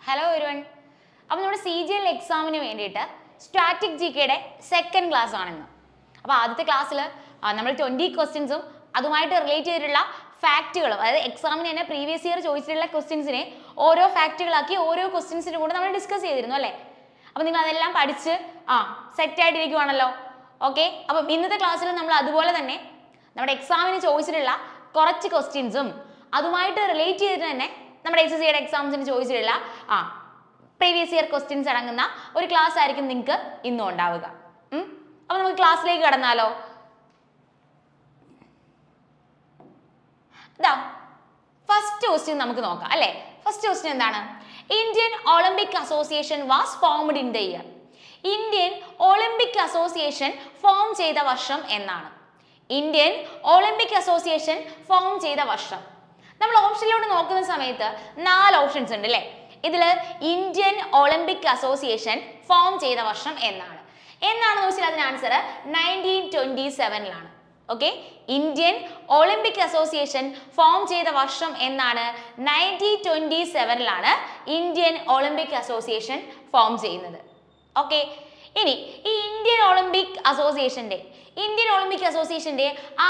Hello everyone. അപ്പോൾ നമ്മുടെ CGL എക്സാമിന് വേണ്ടിയിട്ട് സ്റ്റാറ്റിക് GKയുടെ സെക്കൻഡ് ക്ലാസ് ആണെന്ന്. അപ്പോൾ ആദ്യത്തെ ക്ലാസ്സിൽ നമ്മൾ 20 ക്വസ്റ്റ്യൻസും അതുമായിട്ട് റിലേറ്റ് ചെയ്തിട്ടുള്ള ഫാക്റ്റുകളും, അതായത് എക്സാമിന് തന്നെ പ്രീവിയസ് ഇയർ ചോദിച്ചിട്ടുള്ള ക്വസ്റ്റ്യൻസിനെ ഓരോ ഫാക്റ്റുകളാക്കി ഓരോ ക്വസ്റ്റ്യൻസിനും കൂടെ നമ്മൾ ഡിസ്കസ് ചെയ്തിരുന്നു അല്ലേ. അപ്പോൾ നിങ്ങൾ അതെല്ലാം പഠിച്ച് സെറ്റ് ആയിട്ടിരിക്കുവാണല്ലോ. ഓക്കെ, അപ്പം ഇന്നത്തെ ക്ലാസ്സിൽ നമ്മൾ അതുപോലെ തന്നെ നമ്മുടെ എക്സാമിന് ചോദിച്ചിട്ടുള്ള കുറച്ച് ക്വസ്റ്റ്യൻസും അതുമായിട്ട് റിലേറ്റ് ചെയ്തിട്ട് തന്നെ നമ്മുടെ SSCയുടെ എക്സാംസിന് ചോദിച്ചിട്ടുള്ള പ്രീവിയസ് ഇയർ ക്വസ്റ്റ്യൻസ് അടങ്ങുന്ന ഒരു ക്ലാസ് ആയിരിക്കും നിങ്ങൾക്ക് ഇന്നും ഉണ്ടാവുക. അപ്പോൾ നമുക്ക് ക്ലാസ്സിലേക്ക് കടന്നാലോ. ഫസ്റ്റ് ക്വസ്റ്റ്യൻ നമുക്ക് നോക്കാം അല്ലേ. ഫസ്റ്റ് ക്വസ്റ്റ്യൻ എന്താണ്? Indian Olympic association was formed in the year. Indian Olympic association form ചെയ്ത വർഷം എന്നാണ്. ഇന്ത്യൻ ഒളിമ്പിക് അസോസിയേഷൻ ഫോം ചെയ്ത വർഷം. നമ്മൾ ഓപ്ഷനിലോട്ട് നോക്കുന്ന സമയത്ത് 4 ഓപ്ഷൻസ് ഉണ്ട് അല്ലേ. ഇതിൽ ഇന്ത്യൻ ഒളിമ്പിക് അസോസിയേഷൻ ഫോം ചെയ്ത വർഷം എന്നാണെന്ന് വെച്ചാൽ അതിന് ആൻസർ 1927ലാണ്. Okay, Indian Olympic association form ചെയ്ത വർഷം എന്നാണ് 1927ലാണ് ഇന്ത്യൻ ഒളിമ്പിക് അസോസിയേഷൻ ഫോം ചെയ്യുന്നത്. ഓക്കെ, ഇനി ഈ ഇന്ത്യൻ ഒളിമ്പിക് അസോസിയേഷന്റെ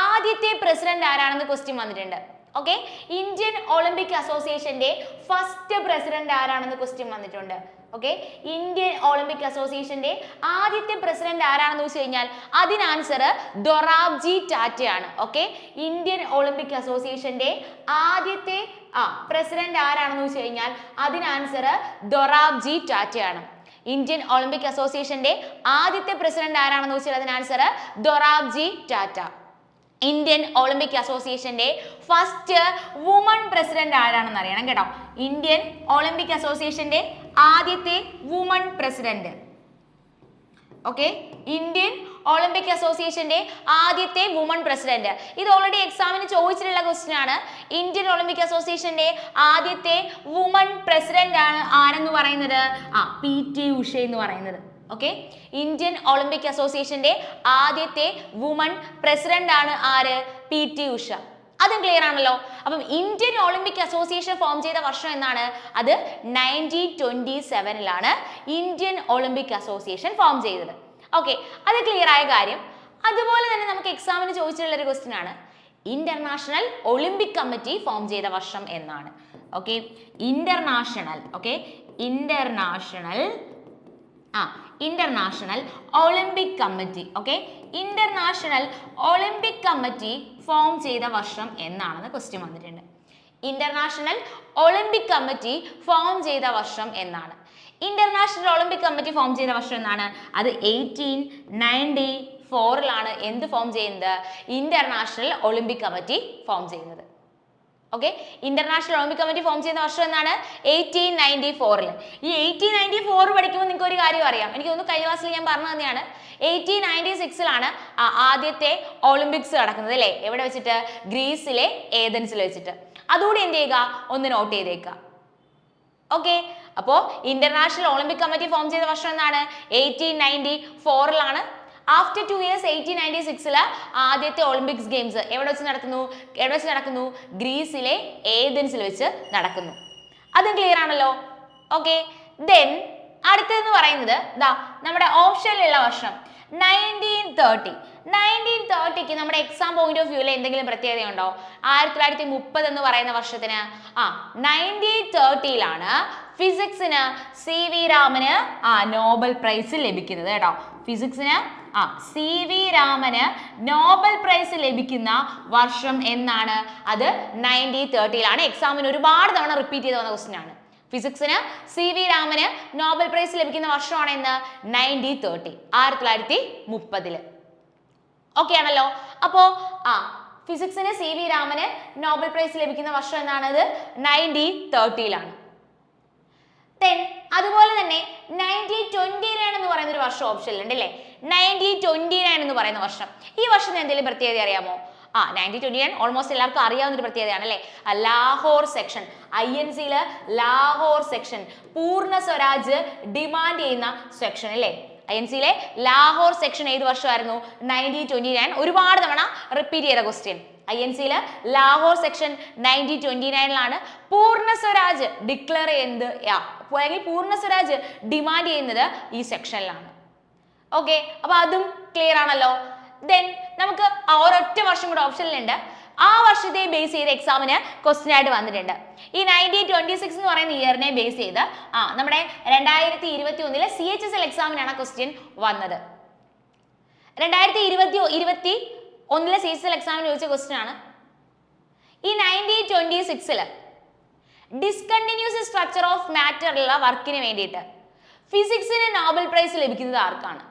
ആദ്യത്തെ പ്രസിഡന്റ് ആരാണെന്ന് ക്വസ്റ്റ്യൻ വന്നിട്ടുണ്ട്. ഓക്കെ, ഇന്ത്യൻ ഒളിമ്പിക് അസോസിയേഷന്റെ ഫസ്റ്റ് പ്രസിഡന്റ് ആരാണെന്ന് ക്വസ്റ്റ്യൻ വന്നിട്ടുണ്ട്. ഓക്കെ, ഇന്ത്യൻ ഒളിമ്പിക് അസോസിയേഷന്റെ ആദ്യത്തെ പ്രസിഡന്റ് ആരാണെന്ന് വെച്ച് കഴിഞ്ഞാൽ അതിന് ആൻസർ ദൊറാബ്ജി ടാറ്റയാണ്. ഓക്കെ, ഇന്ത്യൻ ഒളിമ്പിക് അസോസിയേഷന്റെ ആദ്യത്തെ പ്രസിഡന്റ് ആരാണെന്ന് വെച്ച് കഴിഞ്ഞാൽ അതിന് ആൻസർ ദൊറാബ്ജി ടാറ്റയാണ്. ഇന്ത്യൻ ഒളിമ്പിക് അസോസിയേഷന്റെ ആദ്യത്തെ പ്രസിഡന്റ് ആരാണെന്ന് വെച്ചാൽ അതിന് answer Dorabji Tata. Indian Olympic അസോസിയേഷന്റെ ഫസ്റ്റ് വുമൺ പ്രസിഡന്റ് ആരാണെന്ന് അറിയണം കേട്ടോ. ഇന്ത്യൻ ഒളിമ്പിക് അസോസിയേഷന്റെ ആദ്യത്തെ woman president. Okay, Indian Olympic അസോസിയേഷന്റെ ആദ്യത്തെ വുമൺ പ്രസിഡന്റ്. ഇത് ഓൾറെഡി എക്സാമിന് ചോദിച്ചിട്ടുള്ള ക്വസ്റ്റ്യൻ ആണ്. ഇന്ത്യൻ ഒളിമ്പിക് അസോസിയേഷന്റെ ആദ്യത്തെ വുമൺ പ്രസിഡന്റ് ആണ് ആരെന്ന് പറയുന്നത്? PT ഉഷ എന്ന് പറയുന്നത്. ഓക്കെ, ഇന്ത്യൻ ഒളിമ്പിക് അസോസിയേഷന്റെ ആദ്യത്തെ വുമൺ പ്രസിഡന്റ് ആണ് ആര്? PT ഉഷ. അതും ക്ലിയർ ആണല്ലോ. അപ്പം ഇന്ത്യൻ ഒളിമ്പിക് അസോസിയേഷൻ ഫോം ചെയ്ത വർഷം എന്നാണ്? അത് 1927ലാണ് ഇന്ത്യൻ ഒളിമ്പിക് അസോസിയേഷൻ ഫോം ചെയ്തത്. ഓക്കെ, അത് ക്ലിയർ ആയ കാര്യം. അതുപോലെ തന്നെ നമുക്ക് എക്സാമിന് ചോദിച്ചിട്ടുള്ള ഒരു ക്വസ്റ്റ്യൻ ആണ്, ഇന്റർനാഷണൽ ഒളിമ്പിക് കമ്മിറ്റി ഫോം ചെയ്ത വർഷം എന്നാണ്. Okay, international Olympic committee. Okay, international Olympic committee form ചെയ്ത വർഷം എന്നാണെന്ന് ക്വസ്റ്റ്യൻ വന്നിട്ടുണ്ട്. ഇന്റർനാഷണൽ ഒളിമ്പിക് കമ്മിറ്റി ഫോം ചെയ്ത വർഷം എന്നാണ്. ഇന്റർനാഷണൽ ഒളിമ്പിക് കമ്മിറ്റി ഫോം ചെയ്ത വർഷം എന്നാണ്? അത് 1894ലാണ് എന്ത് ഫോം ചെയ്യുന്നത്? ഇന്റർനാഷണൽ ഒളിമ്പിക് കമ്മിറ്റി ഫോം ചെയ്യുന്നത്. Okay, international Olympic committee form ചെയ്യുന്ന വർഷം എന്നാണ്? 1894. ഈ 1894 പഠിക്കുമ്പോൾ നിങ്ങൾക്ക് ഒരു കാര്യം അറിയാം. എനിക്ക് തോന്നുന്നു കഴിഞ്ഞ ക്ലാസ്സിൽ ഞാൻ പറഞ്ഞു തന്നെയാണ്. 1896ലാണ് ആദ്യത്തെ ഒളിമ്പിക്സ് നടക്കുന്നത് അല്ലേ. എവിടെ വെച്ചിട്ട്? ഗ്രീസിലെ ഏതൻസിൽ വെച്ചിട്ട്. അതുകൂടി എന്ത് ചെയ്യുക, ഒന്ന് നോട്ട് ചെയ്തേക്കുക. ഓക്കെ, അപ്പോൾ ഇന്റർനാഷണൽ ഒളിമ്പിക് കമ്മിറ്റി ഫോം ചെയ്ത വർഷം എന്നാണ്? 1894ലാണ്. ആഫ്റ്റർ 2 years 1896 ആദ്യത്തെ ഒളിമ്പിക്സ് ഗെയിംസ് എവിടെ വെച്ച് നടക്കുന്നു? ഗ്രീസിലെ ഏതൻസിൽ വെച്ച് നടക്കുന്നു. അതും ക്ലിയർ ആണല്ലോ. ഓക്കെ, ദെൻ അടുത്തതെന്ന് പറയുന്നത് നമ്മുടെ ഓപ്ഷനിലുള്ള വർഷം 1930ക്ക് നമ്മുടെ എക്സാം പോയിന്റ് ഓഫ് വ്യൂവിൽ എന്തെങ്കിലും പ്രത്യേകതയുണ്ടോ? 1930 എന്ന് പറയുന്ന വർഷത്തിന് 1930ലാണ് ഫിസിക്സിന് CV രാമന് നോബൽ പ്രൈസ് ലഭിക്കുന്നത് കേട്ടോ. ഫിസിക്സിന് CV രാമന് നോബൽ പ്രൈസ് ലഭിക്കുന്ന വർഷം എന്നാണ്? അത് 1930ലാണ്. എക്സാമിന് ഒരുപാട് തവണ റിപ്പീറ്റ് ചെയ്ത് വന്ന ക്വസ്റ്റ്യൻ ആണ്. ഫിസിക്സിന് CV രാമന് നോബൽ പ്രൈസ് ലഭിക്കുന്ന വർഷമാണ് എന്ന്? 1930, 1930. ഓക്കെ ആണല്ലോ. അപ്പോ ഫിസിക്സിന് CV രാമന് നോബൽ പ്രൈസ് ലഭിക്കുന്ന വർഷം എന്നാണ്? അത് 1930ലാണ്. അതുപോലെ തന്നെ 1929 എന്ന് പറയുന്ന ഒരു വർഷം ഓപ്ഷനിലുണ്ട് അല്ലേ. 1929 എന്ന് പറയുന്ന വർഷം, ഈ വർഷത്തിന് എന്തെങ്കിലും പ്രത്യേകത അറിയാമോ? 1929 ഓൾമോസ്റ്റ് എല്ലാവർക്കും അറിയാവുന്ന ഒരു പ്രത്യേകതയാണ് അല്ലേ. ലാഹോർ സെക്ഷൻ, INC-ല് ലാഹോർ സെക്ഷൻ പൂർണ്ണ സ്വരാജ് ഡിമാൻഡ് ചെയ്യുന്ന സെക്ഷൻ അല്ലേ. INC-ലെ ലാഹോർ സെക്ഷൻ ഏത് വർഷമായിരുന്നു? 1929. ഒരുപാട് തവണ റിപ്പീറ്റ് ചെയ്ത ക്വസ്റ്റ്യൻ. INC-ല് ലാഹോർ സെക്ഷൻ 1929ലാണ് പൂർണ്ണ സ്വരാജ് ഡിക്ലെയർ ചെയ്യുന്നത്. അല്ലെങ്കിൽ പൂർണ്ണ സ്വരാജ് ഡിമാൻഡ് ചെയ്യുന്നത് ഈ സെക്ഷനിലാണ്. ഓക്കെ, അപ്പൊ അതും ക്ലിയർ ആണല്ലോ. ദെൻ നമുക്ക് ഒരൊറ്റ വർഷം കൂടെ ഓപ്ഷനിലുണ്ട്. ആ വർഷത്തെ ബേസ് ചെയ്ത് എക്സാമിന് ക്വസ്റ്റ്യൻ ആയിട്ട് വന്നിട്ടുണ്ട്. ഈ 1926 എന്ന് പറയുന്ന ഇയറിനെ ബേസ് ചെയ്ത് നമ്മുടെ 2021 CHSL എക്സാമിനാണ് ക്വസ്റ്റ്യൻ വന്നത്. 2021 CHSL എക്സാമിന് ചോദിച്ച ക്വസ്റ്റ്യൻ ആണ്. ഈ 1926 ഡിസ്കണ്ടിന്യൂസ് സ്ട്രക്ചർ ഓഫ് മാറ്റർ ഉള്ള വർക്കിന് വേണ്ടിയിട്ട് ഫിസിക്സിന് നോബൽ പ്രൈസ് ലഭിക്കുന്നത് ആർക്കാണ്?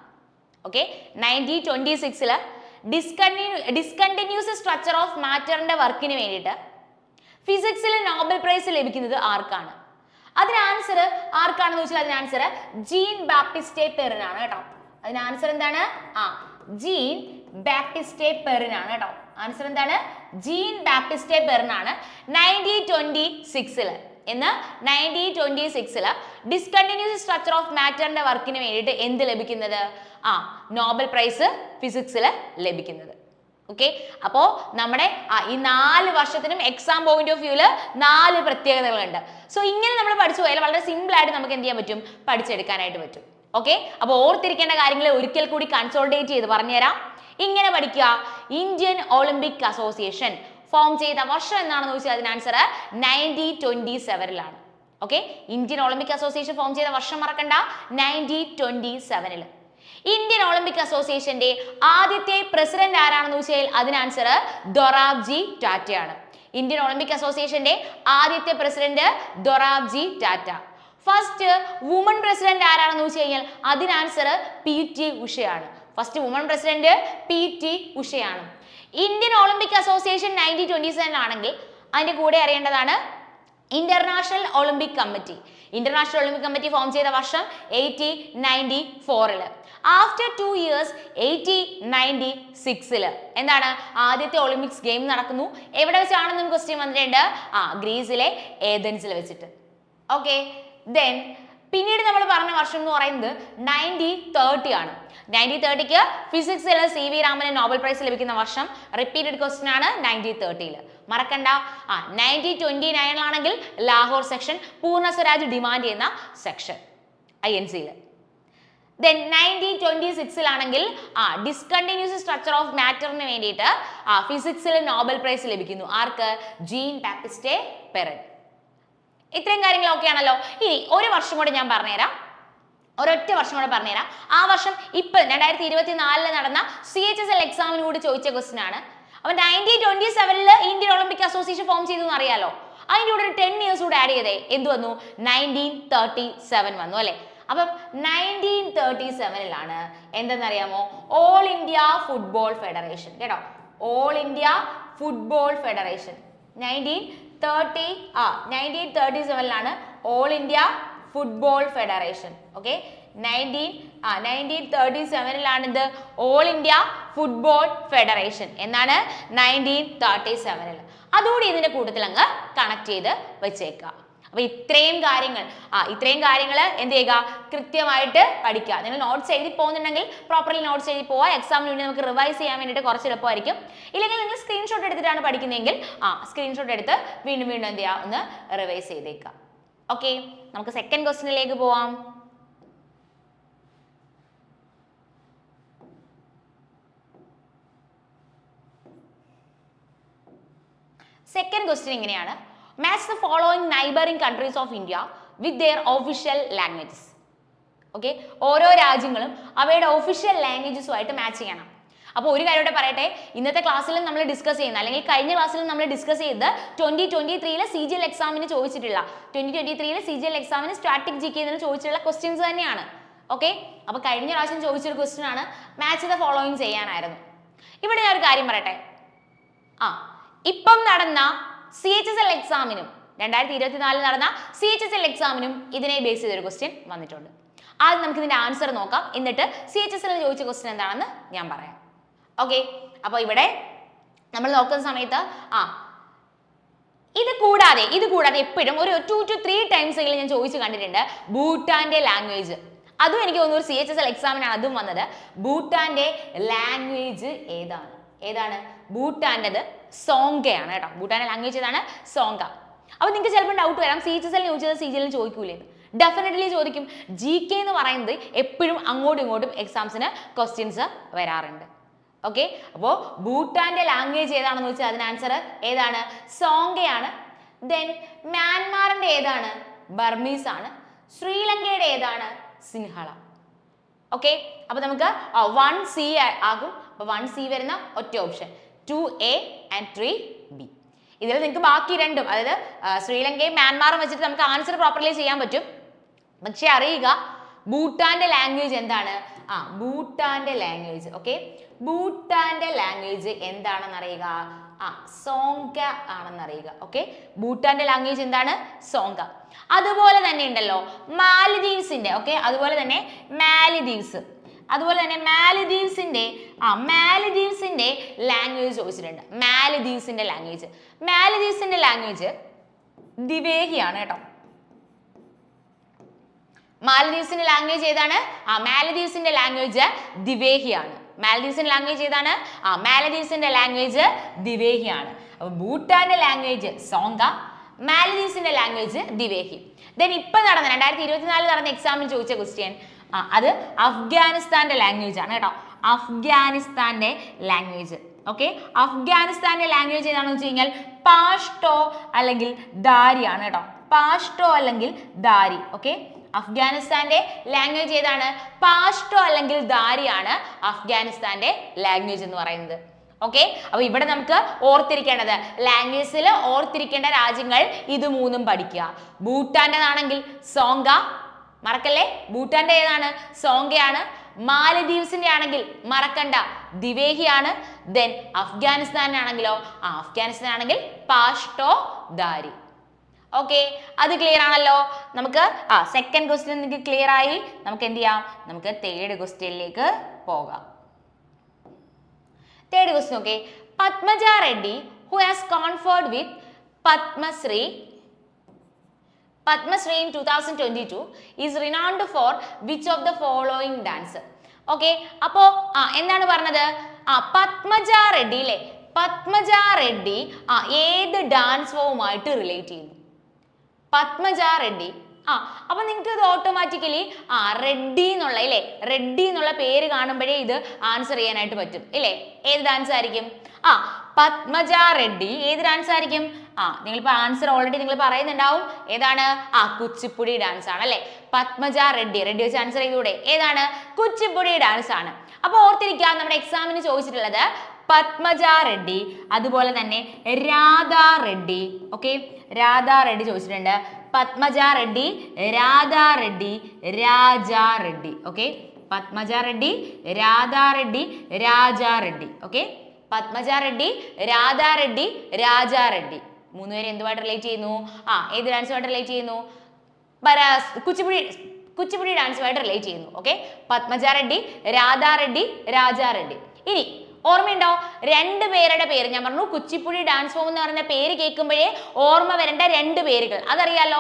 ഓക്കെ, 1926 ഡിസ്കണ്ടിന്യൂസ് സ്ട്രക്ചർ ഓഫ് മാറ്ററിന്റെ വർക്കിന് വേണ്ടിയിട്ട് ഫിസിക്സിൽ നോബൽ പ്രൈസ് ലഭിക്കുന്നത് ആർക്കാണ്? അതിന് ആൻസർ ആർക്കാണെന്ന് ചോദിച്ചാൽ അതിന് ആൻസർ ജീൻ ബാപ്റ്റിസ്റ്റെ പെറിനാണ് കേട്ടോ. അതിന് ആൻസർ എന്താണ്? ജീൻ ബാപ്റ്റിസ്റ്റെ പെറിനാണ് കേട്ടോ. ആൻസർ എന്താണ്? ജീൻ ബാപ്റ്റിസ്റ്റെ പെറിനാണ് 1926 എന്ന് 1926 ഡിസ്കണ്ടിന്യൂസ് സ്ട്രക്ചർ ഓഫ് മാറ്ററിന്റെ വർക്കിന് വേണ്ടിയിട്ട് എന്ത് ലഭിക്കുന്നത്? നോബൽ പ്രൈസ് ഫിസിക്സിൽ ലഭിക്കുന്നത്. ഓക്കെ, അപ്പോ നമ്മുടെ ഈ 4 വർഷത്തിനും എക്സാം പോയിന്റ് ഓഫ് വ്യൂല് 4 പ്രത്യേകതകളുണ്ട്. സോ ഇങ്ങനെ നമ്മൾ പഠിച്ചു പോയാൽ വളരെ സിമ്പിൾ ആയിട്ട് നമുക്ക് എന്ത് ചെയ്യാൻ പറ്റും? പഠിച്ചെടുക്കാനായിട്ട് പറ്റും. ഓക്കെ, അപ്പോൾ ഓർത്തിരിക്കേണ്ട കാര്യങ്ങൾ ഒരിക്കൽ കൂടി കൺസോൾട്ടേറ്റ് ചെയ്ത് പറഞ്ഞുതരാം. ഇങ്ങനെ പഠിക്കുക. ഇന്ത്യൻ ഒളിമ്പിക് അസോസിയേഷൻ ഫോം ചെയ്ത വർഷം എന്നാണെന്ന് ചോദിച്ചാൽ അതിന് answer 1927 okay, Indian Olympic association form ചെയ്ത വർഷം മറക്കണ്ട, 1927. ഇന്ത്യൻ ഒളിമ്പിക് അസോസിയേഷന്റെ ആദ്യത്തെ പ്രസിഡന്റ് ആരാണെന്ന് ചോദിച്ചാൽ അതിന് ആൻസർ ദൊറാബ്ജി ടാറ്റയാണ്. ഇന്ത്യൻ ഒളിമ്പിക് അസോസിയേഷന്റെ ആദ്യത്തെ president Dorabji Tata. First woman president ആരാണെന്ന് ചോദിച്ചു കഴിഞ്ഞാൽ അതിന് ആൻസർ PT ഉഷയാണ്. ഫസ്റ്റ് വുമൺ പ്രസിഡന്റ് PT ഉഷയാണ്. ഇന്ത്യൻ ഒളിമ്പിക് അസോസിയേഷൻ 1927 ആണെങ്കിൽ അതിന്റെ കൂടെ അറിയേണ്ടതാണ് international Olympic committee. International Olympic committee form ചെയ്ത വർഷം 1894. ആഫ്റ്റർ 2 years 1896 എന്താണ്? ആദ്യത്തെ ഒളിമ്പിക്സ് ഗെയിം നടക്കുന്നു. എവിടെ വെച്ചാണെന്നും ക്വസ്റ്റ്യൻ വന്നിട്ടുണ്ട്. ഗ്രീസിലെ ഏതൻസിൽ വെച്ചിട്ട്. ഓക്കെ, ദെൻ പിന്നീട് നമ്മൾ പറഞ്ഞ വർഷം എന്ന് പറയുന്നത് 1930 ആണ്. 1930 ഫിസിക്സിൽ CV രാമന് നോബൽ പ്രൈസ് ലഭിക്കുന്ന വർഷം റിപ്പീറ്റഡ് ക്വസ്റ്റ്യൻ ആണ് 1930. മറക്കണ്ട. 1929 ആണെങ്കിൽ ലാഹോർ സെക്ഷൻ പൂർണ്ണ സ്വരാജ് ഡിമാൻഡ് ചെയ്യുന്ന സെക്ഷൻ INC. ദെൻ 1926 ആണെങ്കിൽ ഡിസ്കണ്ടിന്യൂസ് സ്ട്രക്ചർ ഓഫ് മാറ്ററിന് വേണ്ടിയിട്ട് ഫിസിക്സിൽ നോബൽ പ്രൈസ് ലഭിക്കുന്നു. ആർക്ക്? Jean Baptiste Perrin. ഇത്രയും കാര്യങ്ങൾ ഓക്കെ ആണല്ലോ. ഇനി ഒരു വർഷം കൂടെ ഞാൻ പറഞ്ഞുതരാം, ഒരൊറ്റ വർഷം കൂടെ പറഞ്ഞുതരാം. ആ വർഷം ഇപ്പൊ 2024 നടന്ന CHSL എക്സാമിന് കൂടി ചോദിച്ച ക്വസ്റ്റ്യൻ ആണ്. അപ്പൊ 1927 ഇന്ത്യൻ ഒളിമ്പിക് അസോസിയേഷൻ ഫോം ചെയ്തു എന്ന് അറിയാലോ. അതിൻ്റെ കൂടെ ഒരു 10 years കൂടെ ആഡ് ചെയ്തേ എന്ത് വന്നു? 1937 വന്നു അല്ലെ. അപ്പം 1937 എന്തെന്നറിയാമോ? ഓൾ ഇന്ത്യ ഫുട്ബോൾ ഫെഡറേഷൻ കേട്ടോ. All India football federation 1937 all India football federation. Okay, 1937 ഇത് ഓൾ ഇന്ത്യ ഫുട്ബോൾ ഫെഡറേഷൻ എന്നാണ് 1937. അതുകൂടി ഇതിന്റെ കൂട്ടത്തിൽ അങ്ങ് കണക്ട് ചെയ്ത് വെച്ചേക്കുക. അപ്പൊ ഇത്രയും കാര്യങ്ങൾ എന്ത് ചെയ്യുക? കൃത്യമായിട്ട് പഠിക്കുക. നിങ്ങൾ നോട്ട്സ് എഴുതി പോകുന്നുണ്ടെങ്കിൽ പ്രോപ്പർലി നോട്ട്സ് എഴുതി പോവുക. എക്സാമിന് വേണ്ടി നമുക്ക് റിവൈസ് ചെയ്യാൻ വേണ്ടിയിട്ട് കുറച്ച് എളുപ്പമായിരിക്കും. ഇല്ലെങ്കിൽ നിങ്ങൾ സ്ക്രീൻഷോട്ട് എടുത്തിട്ടാണ് പഠിക്കുന്നതെങ്കിൽ സ്ക്രീൻഷോട്ട് എടുത്ത് വീണ്ടും എന്ത് ചെയ്യുക? ഒന്ന് റിവൈസ് ചെയ്തേക്കുക. ഓക്കെ, നമുക്ക് സെക്കൻഡ് ക്വസ്റ്റ്യനിലേക്ക് പോവാം. സെക്കൻഡ് ക്വസ്റ്റ്യൻ ഇങ്ങനെയാണ്. Match the following neighboring countries of India with their official languages. Okay, ഓരോ രാജ്യങ്ങളും അവയുടെ ഒഫീഷ്യൽ ലാംഗ്വേജസുമായിട്ട് മാച്ച് ചെയ്യണം. അപ്പോൾ ഒരു കാര്യം കൂടെ പറയട്ടെ, ഇന്നത്തെ ക്ലാസ്സിലും നമ്മൾ ഡിസ്കസ് ചെയ്യുന്ന അല്ലെങ്കിൽ കഴിഞ്ഞ ക്ലാസ്സിലും നമ്മൾ ഡിസ്കസ് ചെയ്ത് 2023 CGL എക്സാമിന് ചോദിച്ചിട്ടുള്ള 2023 CGL എക്സാമിന് സ്റ്റാറ്റിക് GK ചോദിച്ചിട്ടുള്ള ക്വസ്റ്റ്യൻസ് തന്നെയാണ്. ഓക്കെ, അപ്പോൾ കഴിഞ്ഞ പ്രാവശ്യം ചോദിച്ചൊരു ക്വസ്റ്റ്യൻ ആണ് മാച്ച് ദ ഫോളോയിങ് ചെയ്യാനായിരുന്നു. ഇവിടെ ഞാൻ ഒരു കാര്യം പറയട്ടെ. ഇപ്പം നടന്ന CHSL എക്സാമിനും 2024 നടന്ന CHSL എക്സാമിനും ഇതിനെ ബേസ് ചെയ്തൊരു ക്വസ്റ്റ്യൻ വന്നിട്ടുണ്ട്. ആദ്യം നമുക്ക് ഇതിന്റെ ആൻസർ നോക്കാം, എന്നിട്ട് CHSL ചോദിച്ച ക്വസ്റ്റ്യൻ എന്താണെന്ന് ഞാൻ പറയാം. ഓക്കെ, അപ്പോൾ ഇവിടെ നമ്മൾ നോക്കുന്ന സമയത്ത് ഇത് കൂടാതെ എപ്പോഴും ഒരു 2 to 3 times എങ്കിലും ഞാൻ ചോദിച്ചു കണ്ടിട്ടുണ്ട് ഭൂട്ടാന്റെ ലാംഗ്വേജ്. അതും എനിക്ക് തോന്നുന്നു CHSL എക്സാമിനാണ് അതും വന്നത്. ഭൂട്ടാന്റെ ലാംഗ്വേജ് ഏതാണ്? ഭൂട്ടാൻ്റെത് സോങ്കയാണ് കേട്ടോ. ഭൂട്ടാന്റെ ലാംഗ്വേജ് ഏതാണ്? സോങ്ക. അപ്പോൾ നിങ്ങൾക്ക് ചിലപ്പോൾ ഡൗട്ട് വരാം CHSL ചോദിച്ചത് CGL ചോദിക്കൂലേ? ഡെഫിനറ്റ്ലി ചോദിക്കും. GK എന്ന് പറയുന്നത് എപ്പോഴും അങ്ങോട്ടും ഇങ്ങോട്ടും എക്സാംസിന് ക്വസ്റ്റ്യൻസ് വരാറുണ്ട്. ഓക്കെ, അപ്പോൾ ഭൂട്ടാന്റെ ലാംഗ്വേജ് ഏതാണെന്ന് വെച്ചാൽ അതിന് ആൻസർ ഏതാണ്? സോങ്കയാണ്. ദെൻ മ്യാൻമാറിന്റെ ഏതാണ്? ബർമീസ് ആണ്. ശ്രീലങ്കയുടെ ഏതാണ്? സിൻഹള. ഓക്കെ, അപ്പൊ നമുക്ക് 1C ആകും. അപ്പൊ 1C വരുന്ന ഒറ്റ ഓപ്ഷൻ 2A and 3B. ഇതിൽ നിങ്ങൾക്ക് ബാക്കി രണ്ടും, അതായത് ശ്രീലങ്കയും മ്യാൻമാറും വെച്ചിട്ട് നമുക്ക് ആൻസർ പ്രോപ്പർലി ചെയ്യാൻ പറ്റും. പക്ഷെ അറിയുക ഭൂട്ടാന്റെ ലാംഗ്വേജ് എന്താണ്? ഭൂട്ടാന്റെ ലാംഗ്വേജ്. ഓക്കെ, ഭൂട്ടാന്റെ ലാംഗ്വേജ് എന്താണെന്ന് അറിയുക? സോങ്ക ആണെന്ന് അറിയുക. ഓക്കെ, ഭൂട്ടാന്റെ ലാംഗ്വേജ് എന്താണ്? സോങ്ക. അതുപോലെ തന്നെ ഉണ്ടല്ലോ മാലദ്വീപ്സിന്റെ, ഓക്കെ, അതുപോലെ തന്നെ മാലദ്വീപ്സിന്റെ ലാംഗ്വേജ് ചോദിച്ചിട്ടുണ്ട്. മാലദ്വീപ്സിന്റെ ലാംഗ്വേജ് ദിവേഹിയാണ് കേട്ടോ. മാലദ്വീപ്സിന്റെ ലാംഗ്വേജ് ഏതാണ്? മാലദ്വീപ്സിന്റെ ലാംഗ്വേജ് ദിവേഹിയാണ്. മാലദ്വീപ്സിന്റെ ലാംഗ്വേജ് ഏതാണ്? മാലദ്വീപ്സിന്റെ ലാംഗ്വേജ് ദിവേഹിയാണ്. അപ്പൊ ഭൂട്ടാന്റെ ലാംഗ്വേജ് സോങ്ക, മാലദ്വീപ്സിന്റെ ലാംഗ്വേജ് ദിവേഹി. ദെൻ ഇപ്പൊ നടന്ന 2024 നടന്ന എക്സാമിന് ചോദിച്ച ക്വസ്റ്റ്യൻ അത് അഫ്ഗാനിസ്ഥാന്റെ ലാംഗ്വേജ് ആണ് കേട്ടോ. അഫ്ഗാനിസ്ഥാന്റെ ലാംഗ്വേജ്. ഓക്കെ, അഫ്ഗാനിസ്ഥാന്റെ ലാംഗ്വേജ് ഏതാണെന്ന് വെച്ച് കഴിഞ്ഞാൽ പാഷ്തോ അല്ലെങ്കിൽ ദാരി ആണ് കേട്ടോ. പാഷ്തോ അല്ലെങ്കിൽ ദാരി. ഓക്കെ, അഫ്ഗാനിസ്ഥാന്റെ ലാംഗ്വേജ് ഏതാണ്? പാഷ്തോ അല്ലെങ്കിൽ ദാരിയാണ് അഫ്ഗാനിസ്ഥാന്റെ ലാംഗ്വേജ് എന്ന് പറയുന്നത്. ഓക്കെ, അപ്പൊ ഇവിടെ നമുക്ക് ഓർത്തിരിക്കേണ്ടത്, ലാംഗ്വേജിൽ ഓർത്തിരിക്കേണ്ട രാജ്യങ്ങൾ ഇത് മൂന്നും പഠിക്കുക. ഭൂട്ടാന്റേതാണെങ്കിൽ സോങ്ക, മറക്കല്ലേ, ഭൂട്ടാന്റെ ഏതാണ്? സോങ്കയാണ്. മാലദ്വീപ്സിന്റെ ആണെങ്കിൽ മറക്കണ്ട, ദിവേഹിയാണ്. ദെൻ അഫ്ഗാനിസ്ഥാനാണെങ്കിലോ അഫ്ഗാനിസ്ഥാനാണെങ്കിൽ പാഷ്തോ ദാരി. ഓക്കെ, അത് ക്ലിയർ ആണല്ലോ. നമുക്ക് സെക്കൻഡ് ക്വസ്റ്റ്യൻ നിങ്ങൾക്ക് ക്ലിയർ ആയി. നമുക്ക് എന്ത് ചെയ്യാം? നമുക്ക് തേർഡ് ക്വസ്റ്റ്യനിലേക്ക് പോകാം. Third question, okay, Padmaja Reddy who has conferred with Padmashri in 2022 is renowned for which of the following dance? Okay, അപ്പോ എന്താണ് പറഞ്ഞത്? പത്മജ റെഡ്ഡി അല്ലേ? പത്മജ റെഡ്ഡി ഏത് ഡാൻസ് ഫോമുമായിട്ട് റിലേറ്റ് ചെയ്യുന്നു? പത്മജ റെഡ്ഡി. അപ്പൊ നിങ്ങൾക്ക് ഇത് ഓട്ടോമാറ്റിക്കലി റെഡ്ഡി എന്നുള്ള പേര് കാണുമ്പോഴേ ഇത് ആൻസർ ചെയ്യാനായിട്ട് പറ്റും ഇല്ലേ? ഏത് ഡാൻസ് ആയിരിക്കും? പത്മജ റെഡ്ഡി ഏത് ഡാൻസ് ആയിരിക്കും? നിങ്ങളിപ്പോ ആൻസർ ഓൾറെഡി നിങ്ങൾ പറയുന്നുണ്ടാവും. ഏതാണ്? കുച്ചിപ്പുടി ഡാൻസ് ആണ് അല്ലെ? പത്മജ റെഡ്ഡി വെച്ച് ആൻസർ ചെയ്തൂടെ? ഏതാണ്? കുച്ചിപ്പുടി ഡാൻസ് ആണ്. അപ്പൊ ഓർത്തിരിക്കാം, നമ്മുടെ എക്സാമിന് ചോദിച്ചിട്ടുള്ളത് പത്മജ റെഡ്ഡി, അതുപോലെ തന്നെ രാധാ റെഡ്ഡി. ഓക്കെ, രാധാ റെഡ്ഡി ചോദിച്ചിട്ടുണ്ട്. പത്മജ റെഡ്ഡി, രാധാ റെഡ്ഡി, രാജാ റെഡ്ഡി. ഓക്കെ, പത്മജ റെഡ്ഡി, രാധാ റെഡ്ഡി, രാജാ റെഡ്ഡി. ഓക്കെ, പത്മജ റെഡ്ഡി, രാധാ റെഡ്ഡി, രാജാ റെഡ്ഡി. മൂന്നുപേരെ എന്തുമായിട്ട് റിലേറ്റ് ചെയ്യുന്നു? ഏത് ഡാൻസുമായിട്ട് റിലേറ്റ് ചെയ്യുന്നു? കുച്ചിപ്പുടി ഡാൻസുമായിട്ട് റിലേറ്റ് ചെയ്യുന്നു. ഓക്കെ, പത്മജ റെഡ്ഡി, രാധാ റെഡ്ഡി, രാജാ റെഡ്ഡി. ഇനി ഓർമ്മയുണ്ടോ? രണ്ട് പേരുടെ പേര് ഞാൻ പറഞ്ഞു. കുച്ചിപ്പുടി ഡാൻസ് ഫോം എന്ന് പറയുന്ന പേര് കേൾക്കുമ്പോഴേ ഓർമ്മ വരേണ്ട രണ്ട് പേരുകൾ അതറിയാലോ.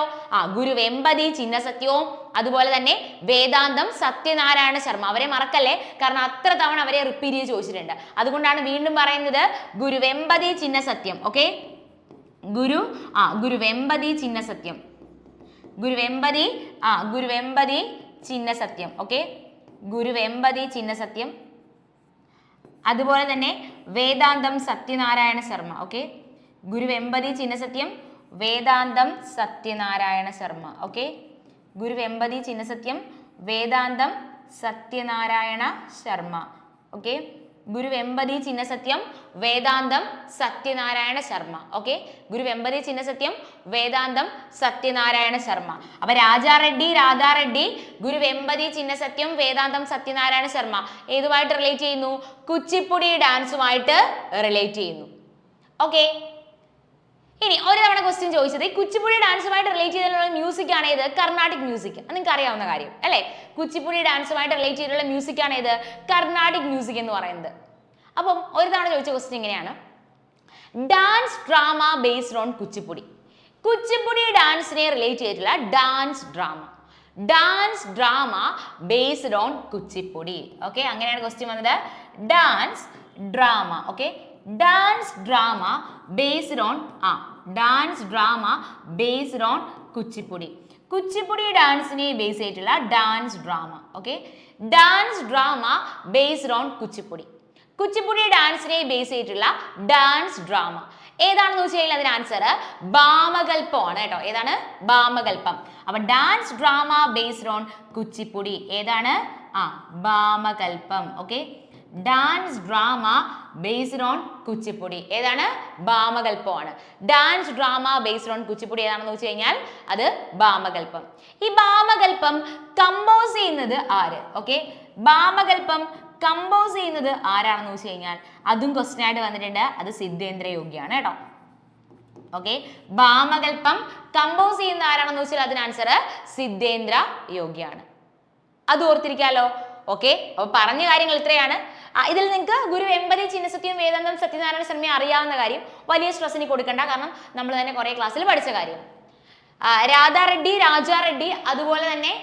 ഗുരു വെമ്പതി ചിന്നസത്യവും അതുപോലെ തന്നെ വേദാന്തം സത്യനാരായണ ശർമ്മ. അവരെ മറക്കല്ലേ, കാരണം അത്ര തവണ അവരെ റിപ്പീറ്റ് ചെയ്ത് ചോദിച്ചിട്ടുണ്ട്. അതുകൊണ്ടാണ് വീണ്ടും പറയുന്നത് ഗുരു വെമ്പതി ചിന്നസത്യം. ഓക്കെ, ഗുരു വെമ്പതി ചിന്നസത്യം, ഗുരു വെമ്പതി ചിന്നസത്യം. ഓക്കെ, ഗുരു വെമ്പതി ചിന്നസത്യം, അതുപോലെ തന്നെ വേദാന്തം സത്യനാരായണ ശർമ്മ. ഓക്കെ, ഗുരു വെമ്പതി ചിന്നസത്യം, വേദാന്തം സത്യനാരായണ ശർമ്മ. ഓക്കെ, ഗുരു വെമ്പതി ചിന്നസത്യം, വേദാന്തം സത്യനാരായണ ശർമ്മ. ഓക്കെ, ഗുരു വെമ്പതി ചിന്നസത്യം, വേദാന്തം സത്യനാരായണ ശർമ്മ. ഓക്കെ, ഗുരു വെമ്പതി ചിന്നസത്യം, വേദാന്തം സത്യനാരായണ ശർമ്മ. അപ്പൊ രാജാ റെഡ്ഡി, രാധാ റെഡ്ഡി, ഗുരു വെമ്പതി ചിന്നസത്യം, വേദാന്തം സത്യനാരായണ ശർമ്മ ഏതുമായിട്ട് റിലേറ്റ് ചെയ്യുന്നു? കുച്ചിപ്പുടി ഡാൻസുമായിട്ട് റിലേറ്റ് ചെയ്യുന്നു. ഓക്കെ, ഇനി ഒരു തവണ ക്വസ്റ്റ്യൻ ചോദിച്ചത് ഈ കുച്ചിപ്പുടി ഡാൻസുമായിട്ട് റിലേറ്റ് ചെയ്തിട്ടുള്ള മ്യൂസിക് ആണ് ഏത്? കർണാട്ടിക് മ്യൂസിക്. നിങ്ങൾക്ക് അറിയാവുന്ന കാര്യം അല്ലേ? കുച്ചിപ്പുടി ഡാൻസുമായിട്ട് റിലേറ്റ് ചെയ്തിട്ടുള്ള മ്യൂസിക് ആണ് ഏത്? കർണാട്ടിക് മ്യൂസിക് എന്ന് പറയുന്നത്. അപ്പം ഒരു തവണ ചോദിച്ച ക്വസ്റ്റ്യൻ ഇങ്ങനെയാണ്: dance drama based on Kuchipudi. Kuchipudi ഡാൻസിനെ റിലേറ്റ് ചെയ്തിട്ടുള്ള dance drama based on Kuchipudi. Okay, അങ്ങനെയാണ് ക്വസ്റ്റ്യൻ വന്നത്. Dance drama. Okay, dance drama based on dance drama based on Kuchipudi. Kuchipudi ഡാൻസിനെ ബേസ് ചെയ്തിട്ടുള്ള dance drama. Okay, dance drama based on Kuchipudi. Kuchipudi ഡാൻസിനെ base ചെയ്തിട്ടുള്ള dance drama ഏതാണെന്ന് വെച്ച് കഴിഞ്ഞാൽ അതിന് ആൻസർ ഭാമകൽപ്പമാണ് കേട്ടോ. ഏതാണ്? ഭാമകൽപ്പം. അപ്പൊ dance drama based on Kuchipudi ഏതാണ്? Bhamakalapam. Okay, dance drama based on Kuchipudi ഏതാണ്? ഭാമകൽപ്പമാണ്. Dance drama based on Kuchipudi ഏതാണെന്ന് വെച്ച് കഴിഞ്ഞാൽ അത് ഭാമകൽപ്പം. ഈ ഭാമകൽപ്പം കമ്പോസ് ചെയ്യുന്നത് ആര്? ഓക്കെ, ഭാമകൽപ്പം കമ്പോസ് ചെയ്യുന്നത് ആരാണെന്ന് വെച്ച് കഴിഞ്ഞാൽ അതും ക്വസ്റ്റ്യൻ ആയിട്ട് വന്നിട്ടുണ്ട്. അത് സിദ്ധേന്ദ്ര യോഗിയാണ് കേട്ടോ. ഓക്കെ, ഭാമകൽപ്പം കമ്പോസ് ചെയ്യുന്ന ആരാണെന്ന് വെച്ചാൽ അതിന് ആൻസർ സിദ്ധേന്ദ്ര യോഗിയാണ്. അത് ഓർത്തിരിക്കാലോ. ഓക്കെ, അപ്പൊ പറഞ്ഞ കാര്യങ്ങൾ ഇത്രയാണ്. ഇതിൽ നിങ്ങൾക്ക് ഗുരു വെമ്പതി ചിന്നസത്യം വേദാന്തം സത്യനാരായണ ശർമ്മയെ അറിയാവുന്ന കാര്യം വലിയ സ്ട്രെസ്സിന് കൊടുക്കണ്ട, കാരണം നമ്മൾ തന്നെ കുറെ ക്ലാസ്സിൽ പഠിച്ച കാര്യം. രാധാ റെഡ്ഡി, രാജാ റെഡ്ഡി, അതുപോലെ തന്നെ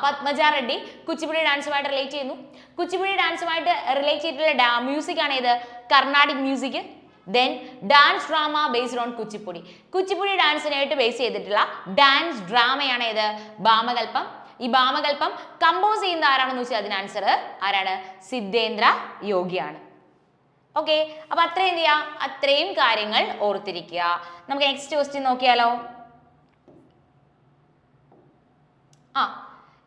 പത്മജ റെഡ്ഡി കുച്ചിപ്പുടി ഡാൻസുമായിട്ട് റിലേറ്റ് ചെയ്യുന്നു. കുച്ചിപ്പുടി ഡാൻസുമായിട്ട് റിലേറ്റ് ചെയ്തിട്ടുള്ള മ്യൂസിക് ആണ് ഇത് Carnatic music. Then dance drama based on Kuchipudi. Kuchipudi ഡാൻസിനായിട്ട് ബേസ് ചെയ്തിട്ടുള്ള ഡാൻസ് ഡ്രാമയാണ് ഇത് ഭാമകൽപ്പം. ഈ ഭാമകൽപ്പം കമ്പോസ് ചെയ്യുന്ന ആരാണെന്ന് വെച്ചാൽ അതിന് ആൻസർ ആരാണ്? സിദ്ധേന്ദ്ര യോഗിയാണ്. ഓക്കെ, അപ്പൊ അത്രയും എന്ത് ചെയ്യാം? അത്രയും കാര്യങ്ങൾ ഓർത്തിരിക്കുക. നമുക്ക് നെക്സ്റ്റ് ക്വസ്റ്റ്യൻ നോക്കിയാലോ.